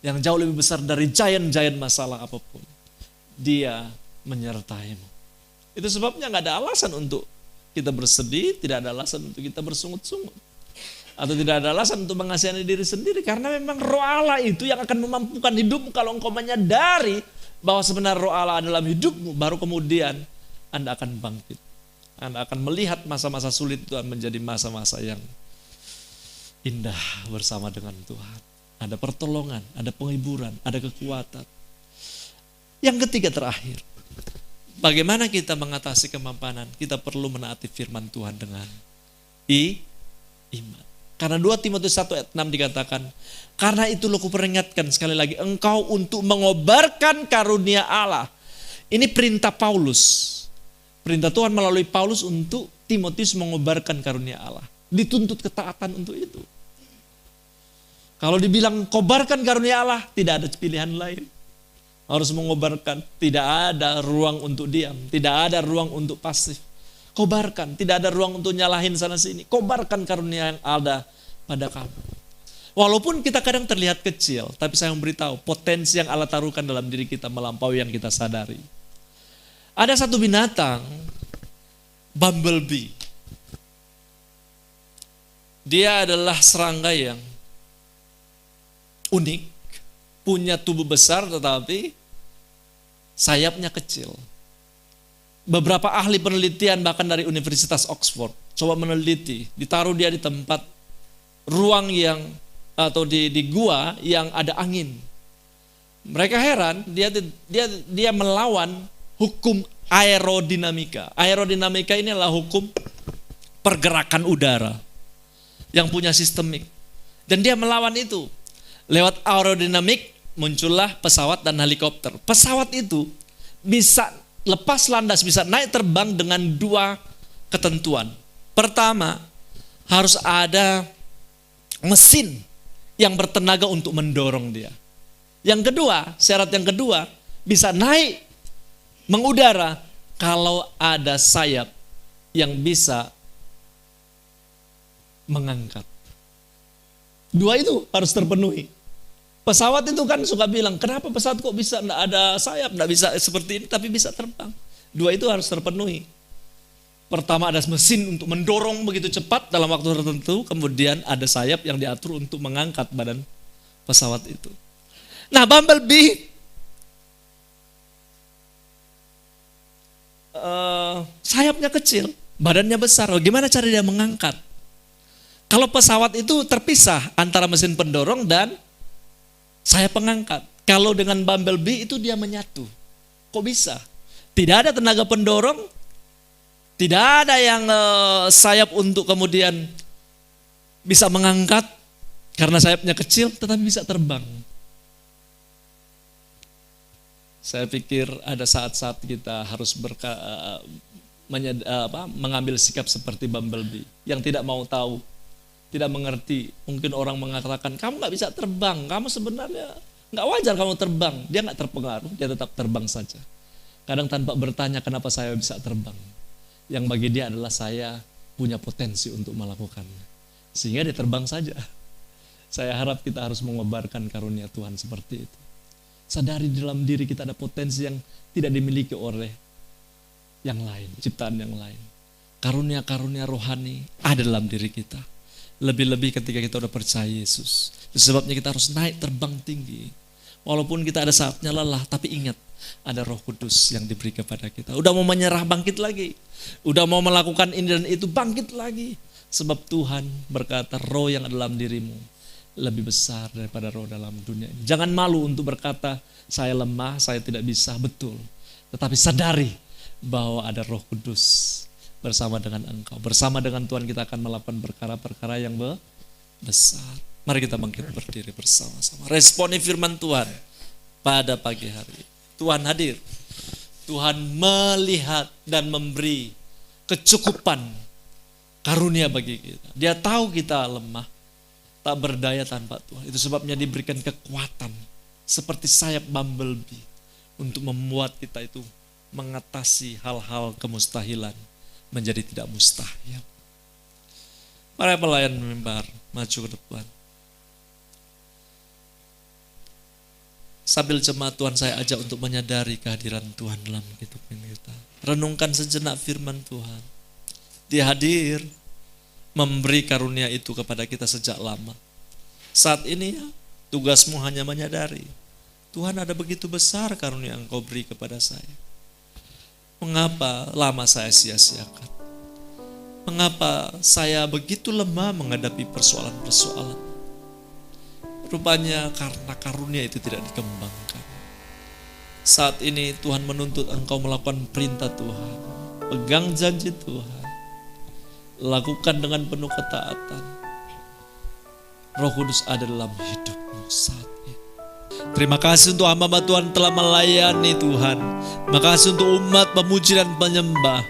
Yang jauh lebih besar dari giant-giant masalah apapun. Dia menyertaimu. Itu sebabnya nggak ada alasan untuk kita bersedih, tidak ada alasan untuk kita bersungut-sungut. Atau tidak ada alasan untuk mengasihani diri sendiri. Karena memang roh Allah itu yang akan memampukan hidupmu kalau engkau menyadari bahwa sebenarnya roh Allah dalam hidupmu. Baru kemudian Anda akan bangkit. Anda akan melihat masa-masa sulit itu menjadi masa-masa yang indah bersama dengan Tuhan. Ada pertolongan, ada penghiburan, ada kekuatan. Yang ketiga terakhir, bagaimana kita mengatasi kemampanan? Kita perlu menaati firman Tuhan dengan iman. Karena 2 Timotius 1 ayat 6 dikatakan, karena itu aku peringatkan sekali lagi, engkau untuk mengobarkan karunia Allah. Ini perintah Paulus. Perintah Tuhan melalui Paulus untuk Timotius mengobarkan karunia Allah. Dituntut ketaatan untuk itu. Kalau dibilang kobarkan karunia Allah, tidak ada pilihan lain. Harus mengobarkan, tidak ada ruang untuk diam, tidak ada ruang untuk pasif. Kobarkan, tidak ada ruang untuk nyalahin sana sini. Kobarkan karunia yang ada pada kamu. Walaupun kita kadang terlihat kecil, tapi saya memberitahu potensi yang Allah taruhkan dalam diri kita melampaui yang kita sadari. Ada satu binatang, bumblebee. Dia adalah serangga yang unik, punya tubuh besar tetapi sayapnya kecil. Beberapa ahli penelitian bahkan dari Universitas Oxford coba meneliti, ditaruh dia di tempat ruang yang atau di gua yang ada angin. Mereka heran, dia melawan hukum aerodinamika. Aerodinamika ini adalah hukum pergerakan udara yang punya sistemik. Dan dia melawan itu. Lewat aerodinamik muncullah pesawat dan helikopter. Pesawat itu bisa lepas landas, bisa naik terbang dengan 2 ketentuan. Pertama, harus ada mesin yang bertenaga untuk mendorong dia. Yang kedua, syarat yang kedua, bisa naik mengudara kalau ada sayap yang bisa mengangkat. 2 itu harus terpenuhi. Pesawat itu kan suka bilang, kenapa pesawat kok bisa enggak ada sayap, enggak bisa seperti ini tapi bisa terbang. 2 itu harus terpenuhi. Pertama ada mesin untuk mendorong begitu cepat dalam waktu tertentu, kemudian ada sayap yang diatur untuk mengangkat badan pesawat itu. Nah, bumblebee sayapnya kecil, badannya besar. Gimana cara dia mengangkat? Kalau pesawat itu terpisah antara mesin pendorong dan sayap pengangkat. Kalau dengan bumblebee itu dia menyatu. Kok bisa? Tidak ada tenaga pendorong, tidak ada yang sayap untuk kemudian bisa mengangkat karena sayapnya kecil, tetapi bisa terbang. Saya pikir ada saat-saat kita harus mengambil sikap seperti bumblebee yang tidak mau tahu, tidak mengerti. Mungkin orang mengatakan, kamu gak bisa terbang, kamu sebenarnya gak wajar kamu terbang. Dia gak terpengaruh, dia tetap terbang saja. Kadang tanpa bertanya kenapa saya bisa terbang. Yang bagi dia adalah saya punya potensi untuk melakukannya. Sehingga dia terbang saja. Saya harap kita harus mengobarkan karunia Tuhan seperti itu. Sadari di dalam diri kita ada potensi yang tidak dimiliki oleh yang lain, ciptaan yang lain. Karunia-karunia rohani ada dalam diri kita. Lebih-lebih ketika kita udah percaya Yesus. Sebabnya kita harus naik terbang tinggi. Walaupun kita ada saatnya lelah, tapi ingat ada Roh Kudus yang diberi kepada kita. Udah mau menyerah, bangkit lagi. Udah mau melakukan ini dan itu, bangkit lagi. Sebab Tuhan berkata, roh yang ada dalam dirimu lebih besar daripada roh dalam dunia ini. Jangan malu untuk berkata, saya lemah, saya tidak bisa, betul. Tetapi sadari bahwa ada Roh Kudus bersama dengan engkau. Bersama dengan Tuhan kita akan melakukan perkara-perkara yang besar. Mari kita bangkit berdiri bersama-sama. Responi firman Tuhan pada pagi hari. Tuhan hadir. Tuhan melihat dan memberi kecukupan karunia bagi kita. Dia tahu kita lemah, tak berdaya tanpa Tuhan. Itu sebabnya diberikan kekuatan seperti sayap bumblebee untuk membuat kita itu mengatasi hal-hal kemustahilan menjadi tidak mustahil. Para pelayan mimbar maju ke depan. Sambil jemaat Tuhan saya ajak untuk menyadari kehadiran Tuhan dalam hidup kita. Renungkan sejenak firman Tuhan. Dia hadir, memberi karunia itu kepada kita sejak lama. Saat ini ya, tugasmu hanya menyadari, Tuhan ada begitu besar karunia Engkau beri kepada saya. Mengapa lama saya sia-siakan? Mengapa saya begitu lemah menghadapi persoalan-persoalan? Rupanya karena karunia itu tidak dikembangkan. Saat ini Tuhan menuntut engkau melakukan perintah Tuhan. Pegang janji Tuhan. Lakukan dengan penuh ketaatan. Roh Kudus ada dalam hidupmu saat ini. Terima kasih untuk hamba Tuhan telah melayani Tuhan. Terima kasih untuk umat pemuji dan penyembah.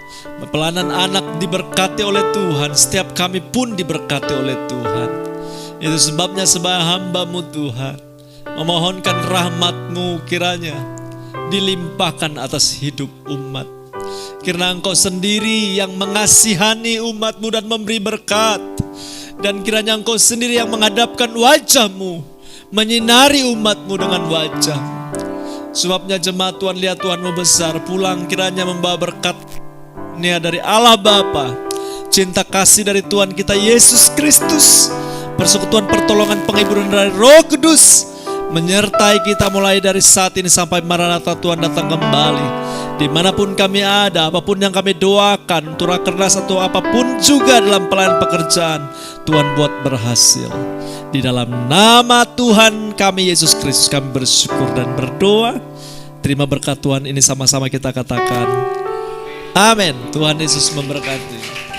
Pelayanan anak diberkati oleh Tuhan. Setiap kami pun diberkati oleh Tuhan. Itu sebabnya sebagai hamba-Mu Tuhan, memohonkan rahmat-Mu kiranya dilimpahkan atas hidup umat. Kiranya Engkau sendiri yang mengasihani umat-Mu dan memberi berkat. Dan kiranya Engkau sendiri yang menghadapkan wajah-Mu, menyinari umat-Mu dengan wajah-Mu. Sebabnya jemaat Tuhan, lihat Tuhan-Mu besar, pulang kiranya membawa berkat ini dari Allah Bapa, cinta kasih dari Tuhan kita Yesus Kristus, persekutuan pertolongan penghiburan dari Roh Kudus menyertai kita mulai dari saat ini sampai Maranatha Tuhan datang kembali. Dimanapun kami ada, apapun yang kami doakan, untuk rakernas atau apapun juga dalam pelayanan pekerjaan, Tuhan buat berhasil. Di dalam nama Tuhan kami Yesus Kristus kami bersyukur dan berdoa. Terima berkat Tuhan ini sama-sama kita katakan amin. Tuhan Yesus memberkati.